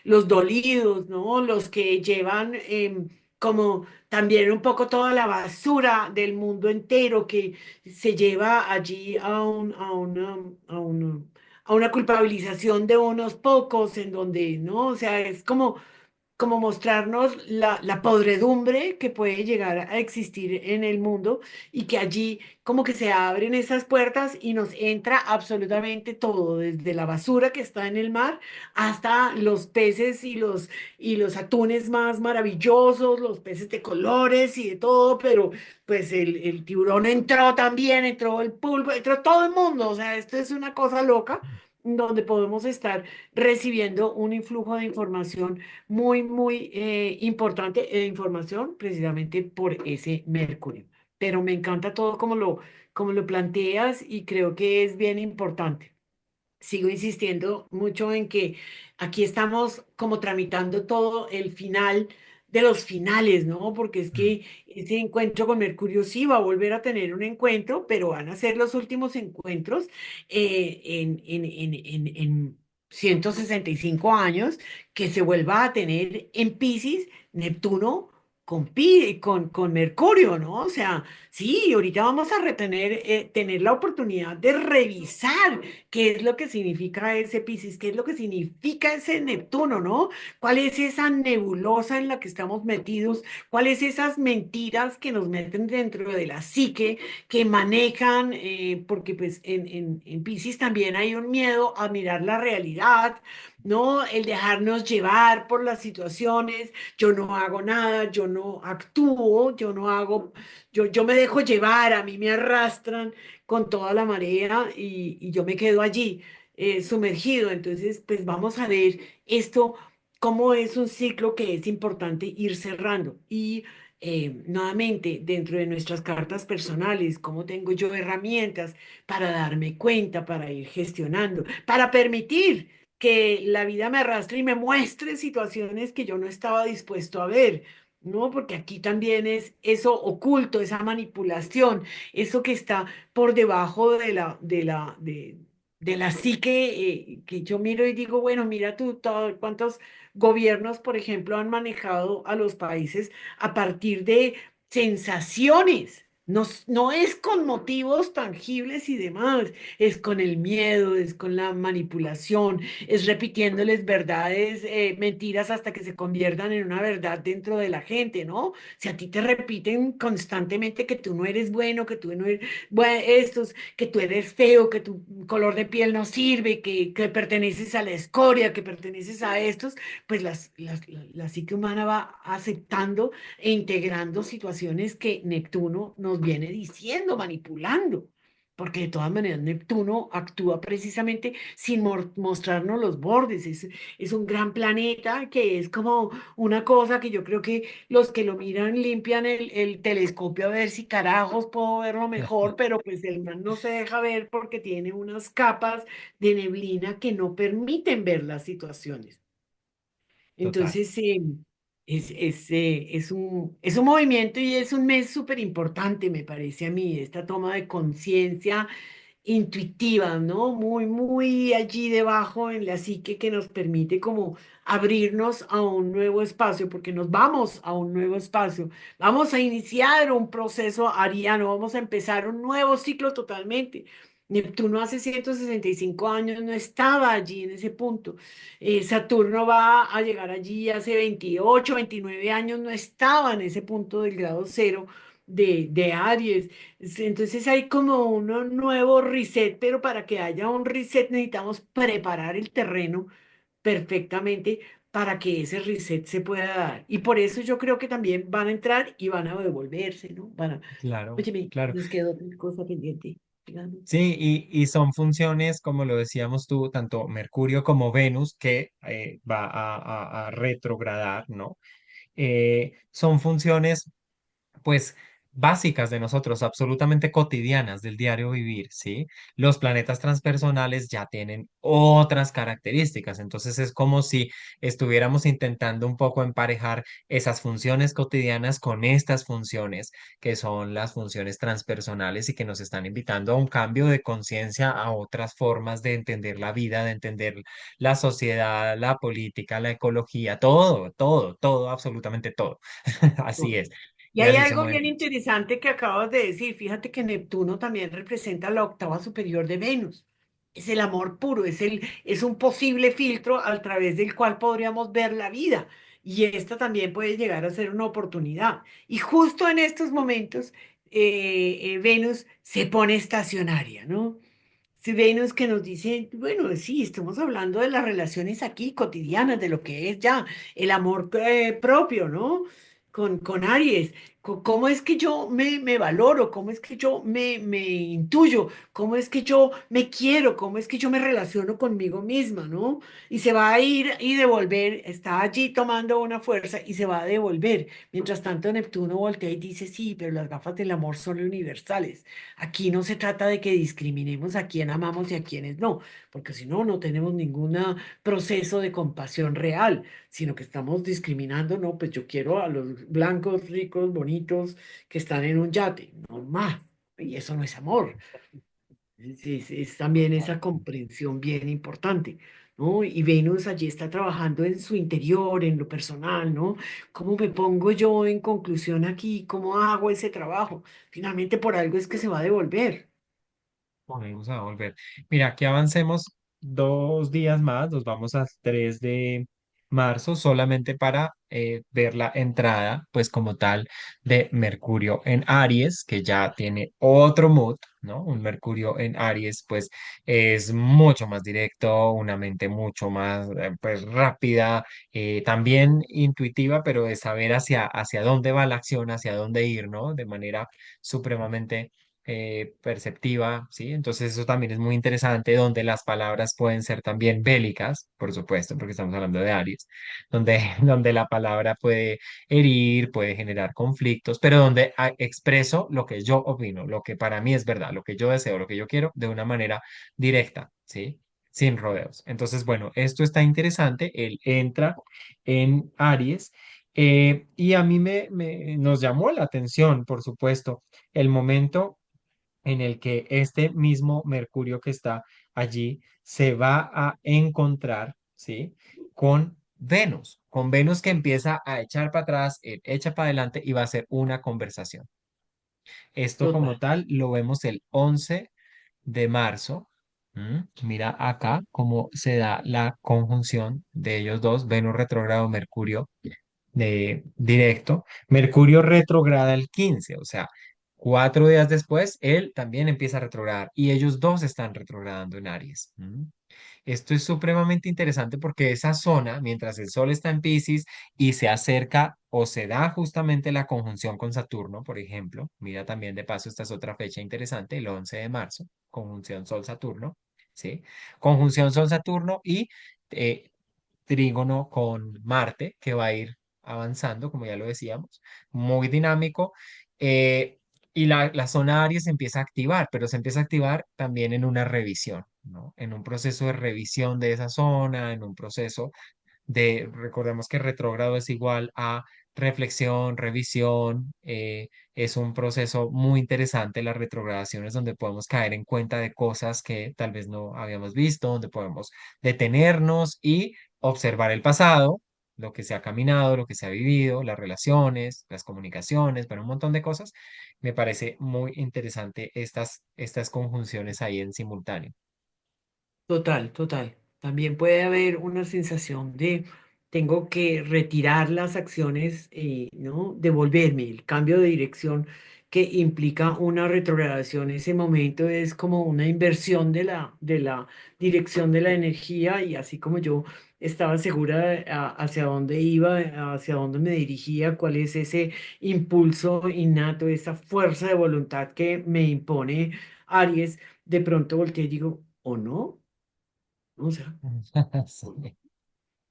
los dolidos, ¿no? Los que llevan como también un poco toda la basura del mundo entero que se lleva allí a una culpabilización de unos pocos, en donde, ¿no? O sea, es como mostrarnos la podredumbre que puede llegar a existir en el mundo y que allí como que se abren esas puertas y nos entra absolutamente todo, desde la basura que está en el mar hasta los peces y los atunes más maravillosos, los peces de colores y de todo, pero pues el tiburón entró también, entró el pulpo, entró todo el mundo, o sea, esto es una cosa loca donde podemos estar recibiendo un influjo de información muy, muy importante e información precisamente por ese Mercurio. Pero me encanta todo como lo planteas y creo que es bien importante. Sigo insistiendo mucho en que aquí estamos como tramitando todo el final de los finales, ¿no? Porque es Mm. que ese encuentro con Mercurio sí va a volver a tener un encuentro, pero van a ser los últimos encuentros en 165 años que se vuelva a tener en Piscis Neptuno con Mercurio, ¿no? O sea, sí, ahorita vamos a retener, tener la oportunidad de revisar qué es lo que significa ese Piscis, qué es lo que significa ese Neptuno, ¿no? ¿Cuál es esa nebulosa en la que estamos metidos? ¿Cuáles esas mentiras que nos meten dentro de la psique, que manejan, porque pues en Piscis también hay un miedo a mirar la realidad, ¿no? El dejarnos llevar por las situaciones, yo no hago nada, yo no actúo, yo no hago, yo me dejo llevar, a mí me arrastran con toda la marea y yo me quedo allí sumergido. Entonces, pues vamos a ver esto, cómo es un ciclo que es importante ir cerrando. Y nuevamente, dentro de nuestras cartas personales, cómo tengo yo herramientas para darme cuenta, para ir gestionando, para permitir que la vida me arrastre y me muestre situaciones que yo no estaba dispuesto a ver. No, porque aquí también es eso oculto, esa manipulación, eso que está por debajo de la psique, que yo miro y digo, bueno, mira tú, cuántos gobiernos, por ejemplo, han manejado a los países a partir de sensaciones. No, no es con motivos tangibles y demás, es con el miedo, es con la manipulación, es repitiéndoles verdades, mentiras hasta que se conviertan en una verdad dentro de la gente, ¿no? Si a ti te repiten constantemente que tú no eres bueno, que tú no eres estos, que tú eres feo, que tu color de piel no sirve, que perteneces a la escoria, que perteneces a estos, pues la psique humana va aceptando e integrando situaciones que Neptuno nos viene diciendo, manipulando. Porque de todas maneras Neptuno actúa precisamente sin mostrarnos los bordes. Es un gran planeta que es como una cosa que yo creo que los que lo miran limpian el telescopio a ver si carajos puedo verlo mejor, pero pues el man no se deja ver porque tiene unas capas de neblina que no permiten ver las situaciones. Total. Entonces, es un movimiento y es un mes súper importante, me parece a mí, esta toma de conciencia intuitiva, ¿no? Muy, muy allí debajo en la psique que nos permite como abrirnos a un nuevo espacio, porque nos vamos a un nuevo espacio. Vamos a iniciar un proceso ariano, vamos a empezar un nuevo ciclo totalmente. Neptuno hace 165 años no estaba allí en ese punto. Saturno va a llegar allí hace 28, 29 años, no estaba en ese punto del grado cero de Aries. Entonces hay como un nuevo reset, pero para que haya un reset necesitamos preparar el terreno perfectamente para que ese reset se pueda dar. Y por eso yo creo que también van a entrar y van a devolverse, ¿no? Claro, Óyeme, claro. nos quedó otra cosa pendiente. Dígame. Sí, y son funciones, como lo decíamos tú, tanto Mercurio como Venus, que va a retrogradar, ¿no? Son funciones pues básicas de nosotros, absolutamente cotidianas del diario vivir, ¿sí? Los planetas transpersonales ya tienen otras características, entonces es como si estuviéramos intentando un poco emparejar esas funciones cotidianas con estas funciones que son las funciones transpersonales y que nos están invitando a un cambio de conciencia, a otras formas de entender la vida, de entender la sociedad, la política, la ecología, todo, todo, todo, absolutamente todo. Así es. Y Y hay así se algo mueven. bien interesante que acabas de decir. Fíjate que Neptuno también representa la octava superior de Venus. Es el amor puro, es un posible filtro a través del cual podríamos ver la vida. Y esta también puede llegar a ser una oportunidad. Y justo en estos momentos, Venus se pone estacionaria, ¿no? Si Venus que nos dice, bueno, sí, estamos hablando de las relaciones aquí cotidianas, de lo que es ya el amor propio, ¿no? Con Aries. ¿Cómo es que yo me valoro? ¿Cómo es que yo me intuyo? ¿Cómo es que yo me quiero? ¿Cómo es que yo me relaciono conmigo misma, ¿no? Y se va a ir y devolver, está allí tomando una fuerza y se va a devolver. Mientras tanto, Neptuno voltea y dice, sí, pero las gafas del amor son universales. Aquí no se trata de que discriminemos a quién amamos y a quienes no, porque si no, no tenemos ningún proceso de compasión real, sino que estamos discriminando, no, pues yo quiero a los blancos, ricos, bonitos, que están en un yate, no más. Y eso no es amor. Es también esa comprensión bien importante, ¿no? Y Venus allí está trabajando en su interior, en lo personal, ¿no? ¿Cómo me pongo yo en conclusión aquí? ¿Cómo hago ese trabajo? Finalmente por algo es que se va a devolver. Vamos a volver. Mira, que avancemos 2 días más, nos vamos al 3 de marzo solamente para ver la entrada, pues como tal, de Mercurio en Aries, que ya tiene otro mood, ¿no? Un Mercurio en Aries, pues es mucho más directo, una mente mucho más, pues rápida, también intuitiva, pero de saber hacia dónde va la acción, hacia dónde ir, ¿no? De manera supremamente perceptiva, ¿sí? Entonces eso también es muy interesante, donde las palabras pueden ser también bélicas, por supuesto, porque estamos hablando de Aries, donde, donde la palabra puede herir, puede generar conflictos, pero donde expreso lo que yo opino, lo que para mí es verdad, lo que yo deseo, lo que yo quiero, de una manera directa, ¿sí? Sin rodeos. Entonces, bueno, esto está interesante, él entra en Aries. Y a mí nos llamó la atención, por supuesto, el momento en el que este mismo Mercurio que está allí se va a encontrar, ¿sí? Con Venus que empieza a echar para atrás, echa para adelante y va a ser una conversación. Esto como Total. tal lo vemos el 11 de marzo. Mira acá cómo se da la conjunción de ellos dos, Venus retrógrado, Mercurio de directo. Mercurio retrograda el 15, o sea, 4 días después, él también empieza a retrogradar y ellos dos están retrogradando en Aries. Esto es supremamente interesante porque esa zona, mientras el Sol está en Piscis y se acerca o se da justamente la conjunción con Saturno, por ejemplo, mira también de paso, esta es otra fecha interesante, el 11 de marzo, conjunción Sol-Saturno, ¿sí? Conjunción Sol-Saturno y eh, trígono con Marte, que va a ir avanzando, como ya lo decíamos, muy dinámico. Y la zona Aries se empieza a activar, pero se empieza a activar también en una revisión, ¿no? En un proceso de revisión de esa zona, en un proceso recordemos que retrógrado es igual a reflexión, revisión, es un proceso muy interesante las retrogradaciones donde podemos caer en cuenta de cosas que tal vez no habíamos visto, donde podemos detenernos y observar el pasado, lo que se ha caminado, lo que se ha vivido, las relaciones, las comunicaciones, bueno, un montón de cosas. Me parece muy interesante estas conjunciones ahí en simultáneo. Total, total. También puede haber una sensación de tengo que retirar las acciones, ¿no? Devolverme, el cambio de dirección que implica una retrogradación. Ese momento es como una inversión de la dirección de la energía y así como yo estaba segura hacia dónde iba, hacia dónde me dirigía, cuál es ese impulso innato, esa fuerza de voluntad que me impone Aries, de pronto volteé y digo, ¿o no? ¿No? O sea, Sí.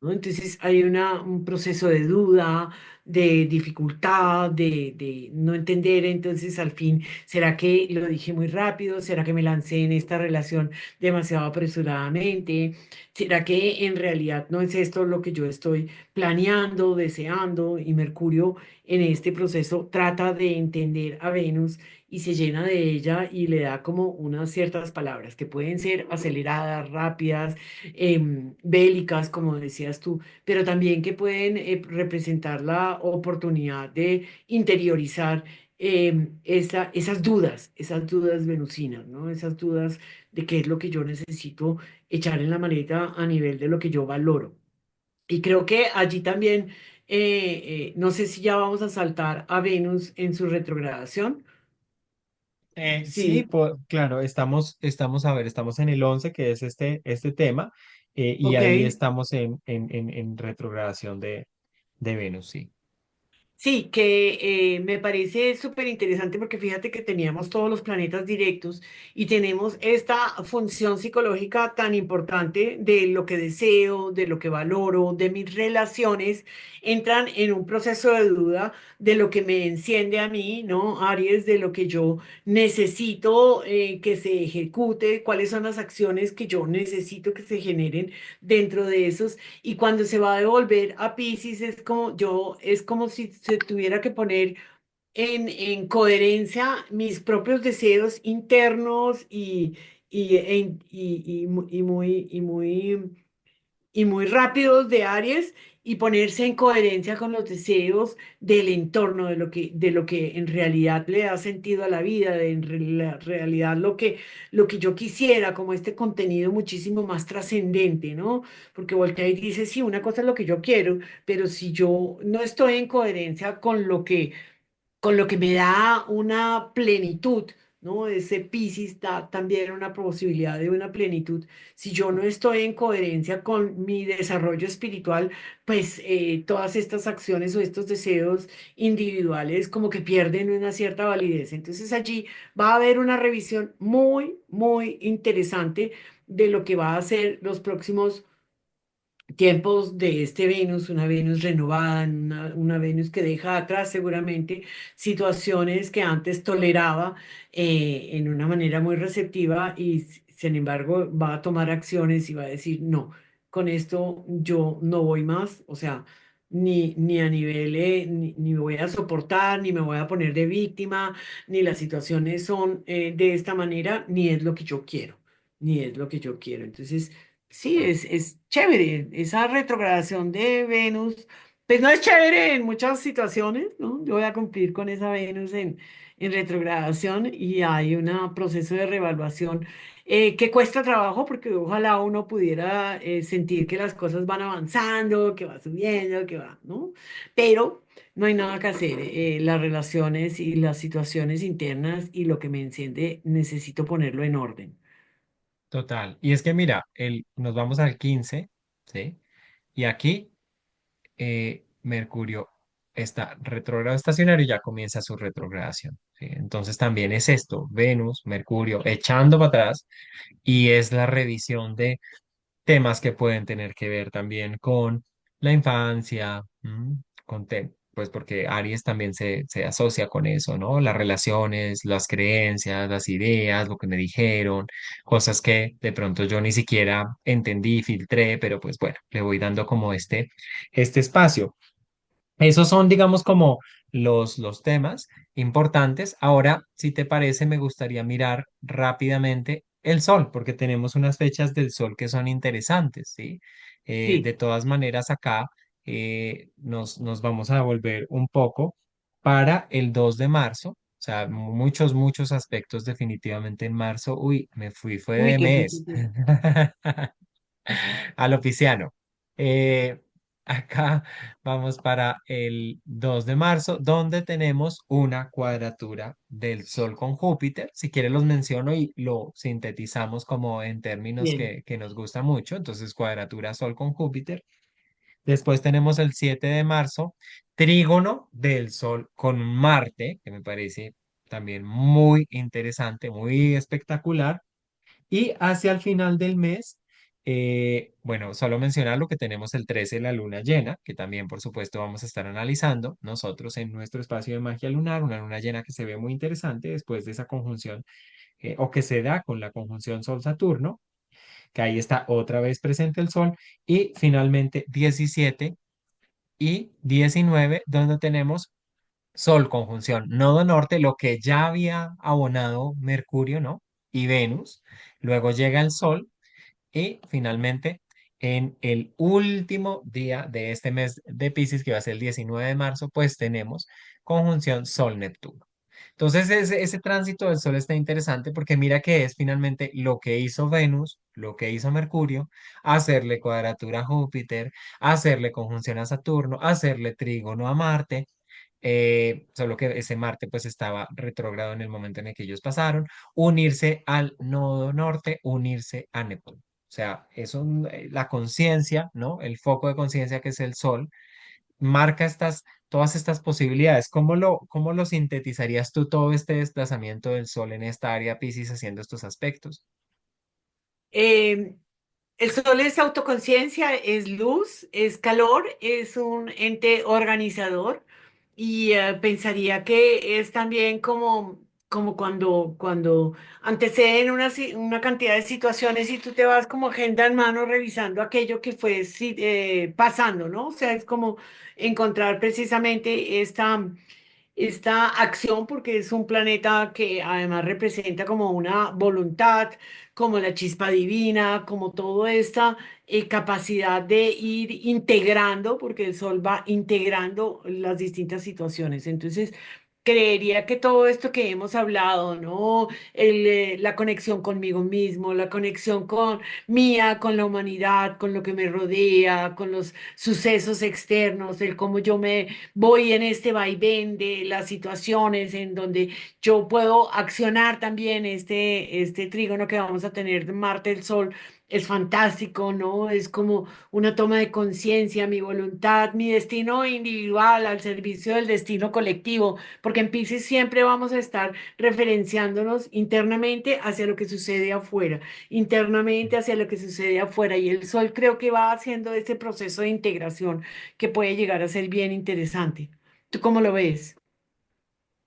¿no? Entonces hay un proceso de duda, de dificultad, de no entender. Entonces, al fin, ¿será que lo dije muy rápido? ¿Será que me lancé en esta relación demasiado apresuradamente? ¿Será que en realidad no es esto lo que yo estoy planeando, deseando? Y Mercurio en este proceso trata de entender a Venus y se llena de ella y le da como unas ciertas palabras que pueden ser aceleradas, rápidas, bélicas, como decías tú, pero también que pueden representar la oportunidad de interiorizar esas dudas venusinas, ¿no? Esas dudas de qué es lo que yo necesito echar en la maleta a nivel de lo que yo valoro. Y creo que allí también, no sé si ya vamos a saltar a Venus en su retrogradación. Sí, Sí, claro, a ver, estamos en el 11 que es este tema, y ok. ahí estamos en retrogradación de Venus, sí. Sí, que me parece súper interesante porque fíjate que teníamos todos los planetas directos y tenemos esta función psicológica tan importante de lo que deseo, de lo que valoro, de mis relaciones, entran en un proceso de duda de lo que me enciende a mí, ¿no? Aries, de lo que yo necesito que se ejecute, cuáles son las acciones que yo necesito que se generen dentro de esos y cuando se va a devolver a Piscis es como si se tuviera que poner en coherencia mis propios deseos internos y muy rápidos de Aries y ponerse en coherencia con los deseos del entorno, de lo que en realidad le da sentido a la vida, la realidad lo que yo quisiera, como este contenido muchísimo más trascendente, ¿no? Porque voltea y dice, sí, una cosa es lo que yo quiero, pero si yo no estoy en coherencia con lo que me da una plenitud, ¿no? Ese Piscis da también una posibilidad de una plenitud. Si yo no estoy en coherencia con mi desarrollo espiritual, pues todas estas acciones o estos deseos individuales como que pierden una cierta validez. Entonces allí va a haber una revisión muy, muy interesante de lo que va a ser los próximos tiempos de este Venus, una Venus renovada, una Venus que deja atrás seguramente situaciones que antes toleraba en una manera muy receptiva y sin embargo va a tomar acciones y va a decir, no, con esto yo no voy más, o sea, ni a nivel, ni me voy a soportar, ni me voy a poner de víctima, ni las situaciones son de esta manera, ni es lo que yo quiero, ni es lo que yo quiero. Entonces, sí, es chévere. Esa retrogradación de Venus Pues no es chévere en muchas situaciones, ¿no? Yo voy a cumplir con esa Venus en retrogradación y hay un proceso de reevaluación que cuesta trabajo porque ojalá uno pudiera sentir que las cosas van avanzando, que va subiendo, que va, ¿no? Pero no hay nada que hacer. Las relaciones y las situaciones internas y lo que me enciende, necesito ponerlo en orden. Total. Y es que mira, nos vamos al 15, ¿sí? Y aquí Mercurio está retrógrado estacionario y ya comienza su retrogradación, ¿sí? Entonces también es esto, Venus, Mercurio, echando para atrás y es la revisión de temas que pueden tener que ver también con la infancia, pues porque Aries también se asocia con eso, ¿no? Las relaciones, las creencias, las ideas, lo que me dijeron, cosas que de pronto yo ni siquiera entendí, filtré, pero pues bueno, le voy dando como este espacio. Esos son, digamos, como los temas importantes. Ahora, si te parece, me gustaría mirar rápidamente el sol, porque tenemos unas fechas del sol que son interesantes, ¿sí? De Sí, todas maneras, acá nos vamos a volver un poco para el 2 de marzo. O sea, muchos aspectos definitivamente en marzo. Uy, fue uy, de qué fecha. mes. Al oficiano. Eh, Acá vamos para el 2 de marzo, donde tenemos una cuadratura del Sol con Júpiter. Si quieres los menciono y lo sintetizamos como en términos Bien. que nos gusta mucho. Entonces, cuadratura Sol con Júpiter. Después tenemos el 7 de marzo, trígono del Sol con Marte, que me parece también muy interesante, muy espectacular. Y hacia el final del mes, bueno, solo mencionar lo que tenemos el 13, la luna llena, que también, por supuesto, vamos a estar analizando nosotros en nuestro espacio de magia lunar, una luna llena que se ve muy interesante después de esa conjunción, o que se da con la conjunción Sol-Saturno, que ahí está otra vez presente el Sol, y finalmente 17 y 19, donde tenemos Sol conjunción nodo norte, lo que ya había abonado Mercurio, ¿no? Y Venus. Luego llega el Sol y finalmente, en el último día de este mes de Piscis, que va a ser el 19 de marzo, pues tenemos conjunción Sol-Neptuno. Entonces, ese tránsito del Sol está interesante porque mira que es finalmente lo que hizo Venus, lo que hizo Mercurio, hacerle cuadratura a Júpiter, hacerle conjunción a Saturno, hacerle trígono a Marte. Solo que ese Marte pues estaba retrógrado en el momento en el que ellos pasaron, unirse al nodo norte, unirse a Neptuno. O sea, la conciencia, ¿no? El foco de conciencia que es el Sol, marca todas estas posibilidades. ¿Cómo lo sintetizarías tú todo este desplazamiento del Sol en esta área Piscis haciendo estos aspectos? Eh, el sol es autoconciencia, es luz, es calor, es un ente organizador y pensaría que es también como cuando anteceden una cantidad de situaciones y tú te vas como agenda en mano revisando aquello que fue pasando, ¿no? O sea, es como encontrar precisamente esta acción, porque es un planeta que además representa como una voluntad, como la chispa divina, como toda esta capacidad de ir integrando, porque el Sol va integrando las distintas situaciones. Entonces, creería que todo esto que hemos hablado, ¿no? La conexión conmigo mismo, la conexión con mía, con la humanidad, con lo que me rodea, con los sucesos externos, el cómo yo me voy en este vaivén de las situaciones en donde yo puedo accionar también este trígono que vamos a tener de Marte, el Sol. Es fantástico, ¿no? Es como una toma de conciencia, mi voluntad, mi destino individual al servicio del destino colectivo, porque en Pisces siempre vamos a estar referenciándonos internamente hacia lo que sucede afuera, internamente hacia lo que sucede afuera, y el Sol creo que va haciendo ese proceso de integración que puede llegar a ser bien interesante. ¿Tú cómo lo ves?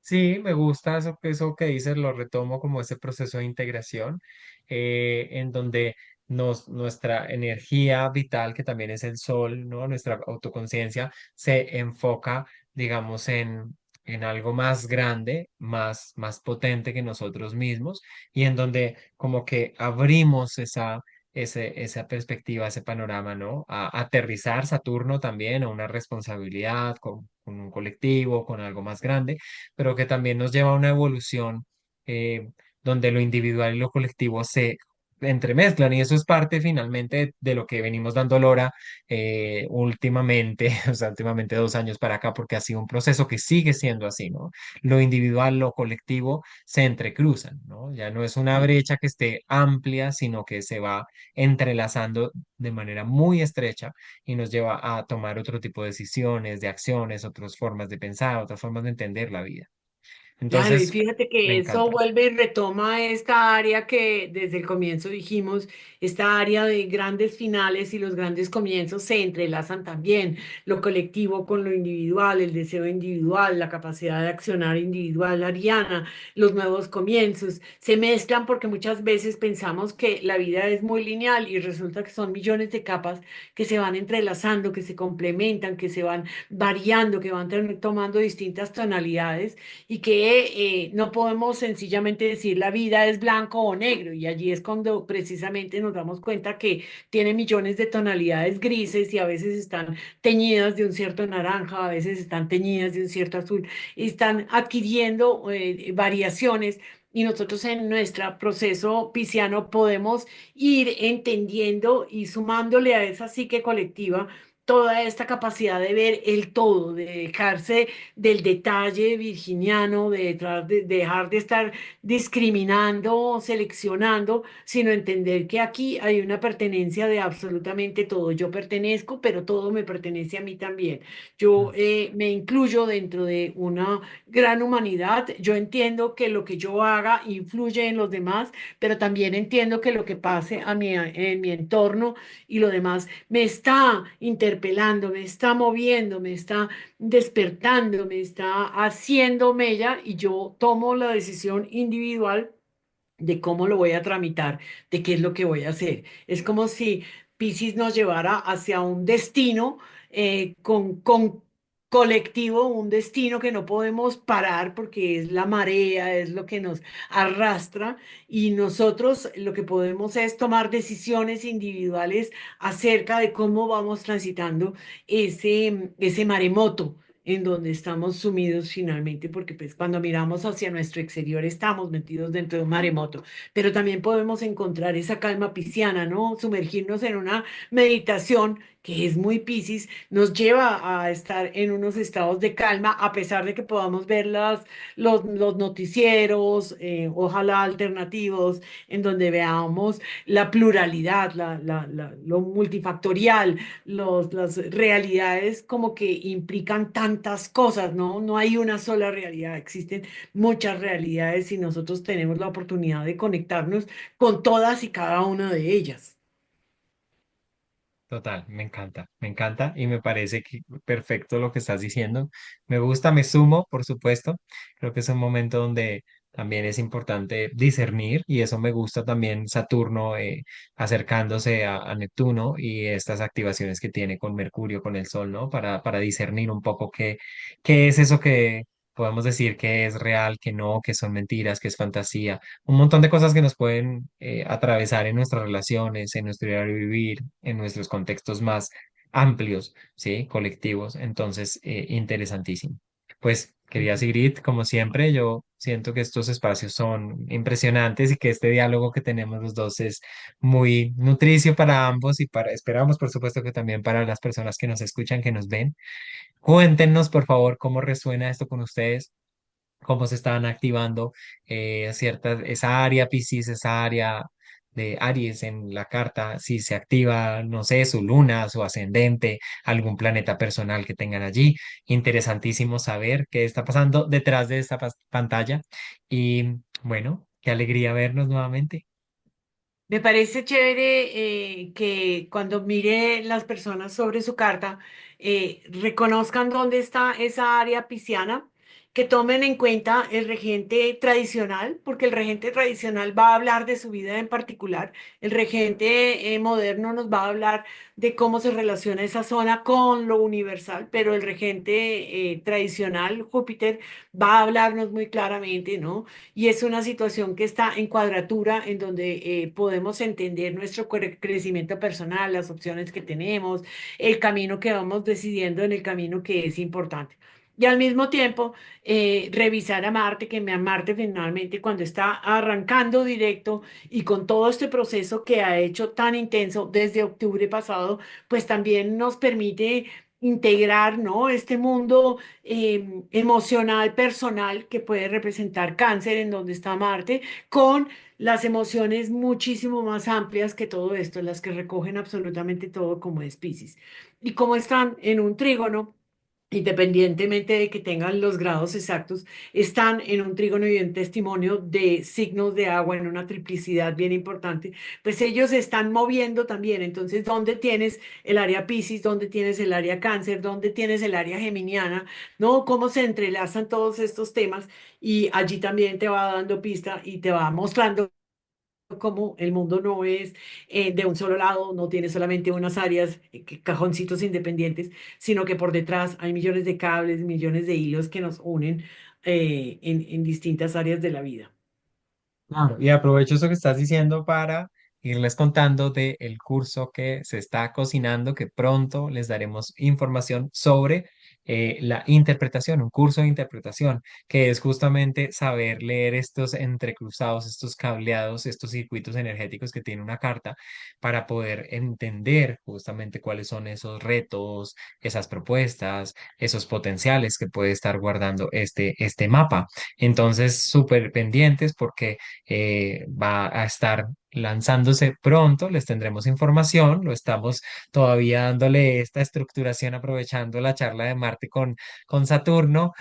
Sí, me gusta eso que dices, lo retomo como ese proceso de integración, en donde nuestra energía vital, que también es el sol, ¿no? Nuestra autoconciencia se enfoca, digamos, en algo más grande, más potente que nosotros mismos, y en donde como que abrimos esa perspectiva, ese panorama, ¿no? A aterrizar Saturno también a una responsabilidad con un colectivo, con algo más grande, pero que también nos lleva a una evolución donde lo individual y lo colectivo se entremezclan y eso es parte finalmente de lo que venimos dando lora últimamente, o sea, últimamente 2 años para acá, porque ha sido un proceso que sigue siendo así, ¿no? Lo individual, lo colectivo se entrecruzan, ¿no? Ya no es una brecha que esté amplia, sino que se va entrelazando de manera muy estrecha y nos lleva a tomar otro tipo de decisiones, de acciones, otras formas de pensar, otras formas de entender la vida. Claro, y Entonces, fíjate me que eso encanta. vuelve y retoma esta área que desde el comienzo dijimos, esta área de grandes finales y los grandes comienzos se entrelazan también, lo colectivo con lo individual, el deseo individual, la capacidad de accionar individual, Ariana, los nuevos comienzos, se mezclan porque muchas veces pensamos que la vida es muy lineal y resulta que son millones de capas que se van entrelazando, que se complementan, que se van variando, que van tomando distintas tonalidades y que no podemos sencillamente decir la vida es blanco o negro y allí es cuando precisamente nos damos cuenta que tiene millones de tonalidades grises y a veces están teñidas de un cierto naranja, a veces están teñidas de un cierto azul y están adquiriendo variaciones. Y nosotros en nuestro proceso pisciano podemos ir entendiendo y sumándole a esa psique colectiva toda esta capacidad de ver el todo, de dejarse del detalle virginiano, de dejar de estar discriminando o seleccionando, sino entender que aquí hay una pertenencia de absolutamente todo. Yo pertenezco, pero todo me pertenece a mí también. Yo me incluyo dentro de una gran humanidad. Yo entiendo que lo que yo haga influye en los demás, pero también entiendo que lo que pase en mi entorno y lo demás me está interpelando, me está moviendo, me está despertando, me está haciendo mella y yo tomo la decisión individual de cómo lo voy a tramitar, de qué es lo que voy a hacer. Es como si Piscis nos llevara hacia un destino con colectivo, un destino que no podemos parar porque es la marea, es lo que nos arrastra y nosotros lo que podemos es tomar decisiones individuales acerca de cómo vamos transitando ese maremoto en donde estamos sumidos finalmente, porque pues cuando miramos hacia nuestro exterior estamos metidos dentro de un maremoto, pero también podemos encontrar esa calma pisciana, ¿no? Sumergirnos en una meditación que es muy piscis, nos lleva a estar en unos estados de calma, a pesar de que podamos ver los noticieros, ojalá alternativos, en donde veamos la pluralidad, lo multifactorial, las realidades como que implican tantas cosas, ¿no? No hay una sola realidad, existen muchas realidades y nosotros tenemos la oportunidad de conectarnos con todas y cada una de ellas. Total, me encanta y me parece que perfecto lo que estás diciendo. Me gusta, me sumo, por supuesto. Creo que es un momento donde también es importante discernir y eso me gusta también Saturno acercándose a Neptuno y estas activaciones que tiene con Mercurio, con el Sol, ¿no? Para discernir un poco qué es eso que podemos decir que es real, que no, que son mentiras, que es fantasía un montón de cosas que nos pueden atravesar en nuestras relaciones, en nuestro diario vivir, en nuestros contextos más amplios, ¿sí? Colectivos. Entonces, interesantísimo. Pues, querida Sigrid, como siempre, yo siento que estos espacios son impresionantes y que este diálogo que tenemos los dos es muy nutricio para ambos y esperamos, por supuesto, que también para las personas que nos escuchan, que nos ven. Cuéntenos, por favor, cómo resuena esto con ustedes cómo se están activando esa área Piscis, esa área de Aries en la carta, si se activa, no sé, su luna, su ascendente, algún planeta personal que tengan allí. Interesantísimo saber qué está pasando detrás de esta pantalla. Y bueno, qué alegría vernos nuevamente. Me parece chévere que cuando mire las personas sobre su carta reconozcan dónde está esa área pisciana, que tomen en cuenta el regente tradicional, porque el regente tradicional va a hablar de su vida en particular, el regente moderno nos va a hablar de cómo se relaciona esa zona con lo universal, pero el regente tradicional, Júpiter, va a hablarnos muy claramente, ¿no? Y es una situación que está en cuadratura, en donde podemos entender nuestro crecimiento personal, las opciones que tenemos, el camino que vamos decidiendo en el camino que es importante. Y al mismo tiempo, revisar a Marte, que a Marte finalmente cuando está arrancando directo y con todo este proceso que ha hecho tan intenso desde octubre pasado, pues también nos permite integrar, ¿no? Este mundo emocional, personal, que puede representar cáncer en donde está Marte, con las emociones muchísimo más amplias que todo esto, las que recogen absolutamente todo como es Piscis. Y como están en un trígono, independientemente de que tengan los grados exactos, están en un trígono y un testimonio de signos de agua en una triplicidad bien importante, pues ellos se están moviendo también. Entonces, ¿dónde tienes el área Piscis? ¿Dónde tienes el área Cáncer? ¿Dónde tienes el área Geminiana? ¿No? ¿Cómo se entrelazan todos estos temas? Y allí también te va dando pista y te va mostrando cómo el mundo no es de un solo lado, no tiene solamente unas áreas, cajoncitos independientes, sino que por detrás hay millones de cables, millones de hilos que nos unen en distintas áreas de la vida. Claro, y aprovecho eso que estás diciendo para irles contando del curso que se está cocinando, que pronto les daremos información sobre la interpretación, un curso de interpretación, que es justamente saber leer estos entrecruzados, estos cableados, estos circuitos energéticos que tiene una carta para poder entender justamente cuáles son esos retos, esas propuestas, esos potenciales que puede estar guardando este mapa. Entonces, súper pendientes porque va a estar lanzándose pronto, les tendremos información, lo estamos todavía dándole esta estructuración aprovechando la charla de Marte con Saturno,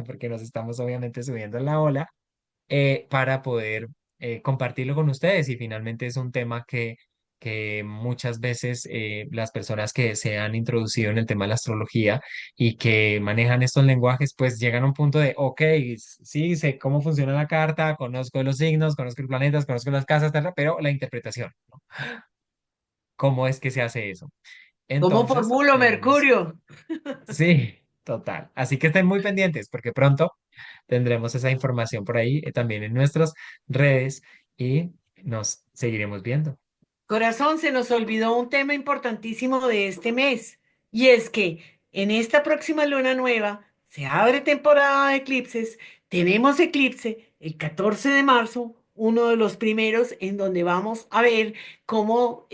porque nos estamos obviamente subiendo en la ola para poder compartirlo con ustedes. Y finalmente es un tema que muchas veces las personas que se han introducido en el tema de la astrología y que manejan estos lenguajes, pues llegan a un punto de, ok, sí, sé cómo funciona la carta, conozco los signos, conozco los planetas, conozco las casas, tal, pero la interpretación, ¿no? ¿Cómo es que se hace eso? ¿Cómo Entonces, formulo tenemos, Mercurio? sí, total. Así que estén muy pendientes porque pronto tendremos esa información por ahí también en nuestras redes y nos seguiremos viendo. Corazón, se nos olvidó un tema importantísimo de este mes, y es que en esta próxima luna nueva se abre temporada de eclipses, tenemos eclipse el 14 de marzo, uno de los primeros en donde vamos a ver cómo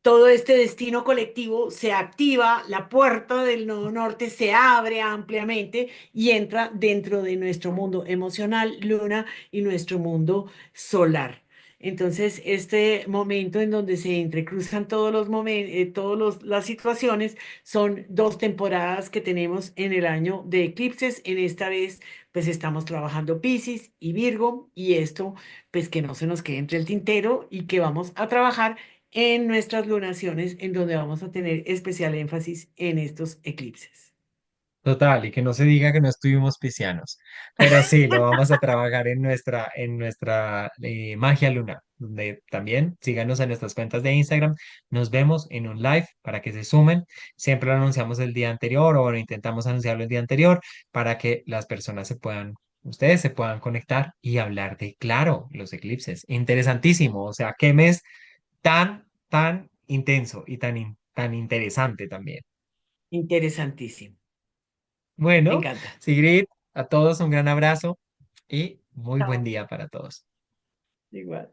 todo este destino colectivo se activa, la puerta del nodo norte se abre ampliamente y entra dentro de nuestro mundo emocional, luna, y nuestro mundo solar. Entonces, este momento en donde se entrecruzan todos los momentos, las situaciones, son dos temporadas que tenemos en el año de eclipses. En esta vez, pues estamos trabajando Piscis y Virgo, y esto, pues que no se nos quede entre el tintero y que vamos a trabajar en nuestras lunaciones, en donde vamos a tener especial énfasis en estos eclipses. Total, y que no se diga que no estuvimos piscianos, pero sí, lo vamos a trabajar en nuestra magia lunar, donde también síganos en nuestras cuentas de Instagram, nos vemos en un live para que se sumen, siempre lo anunciamos el día anterior o bueno, intentamos anunciarlo el día anterior para que las personas ustedes se puedan conectar y hablar de, claro, los eclipses, interesantísimo, o sea, qué mes tan intenso y tan interesante también. Interesantísimo. Me Bueno, encanta. Sigrid, a todos un gran abrazo y muy buen Chao. día para todos. Igual.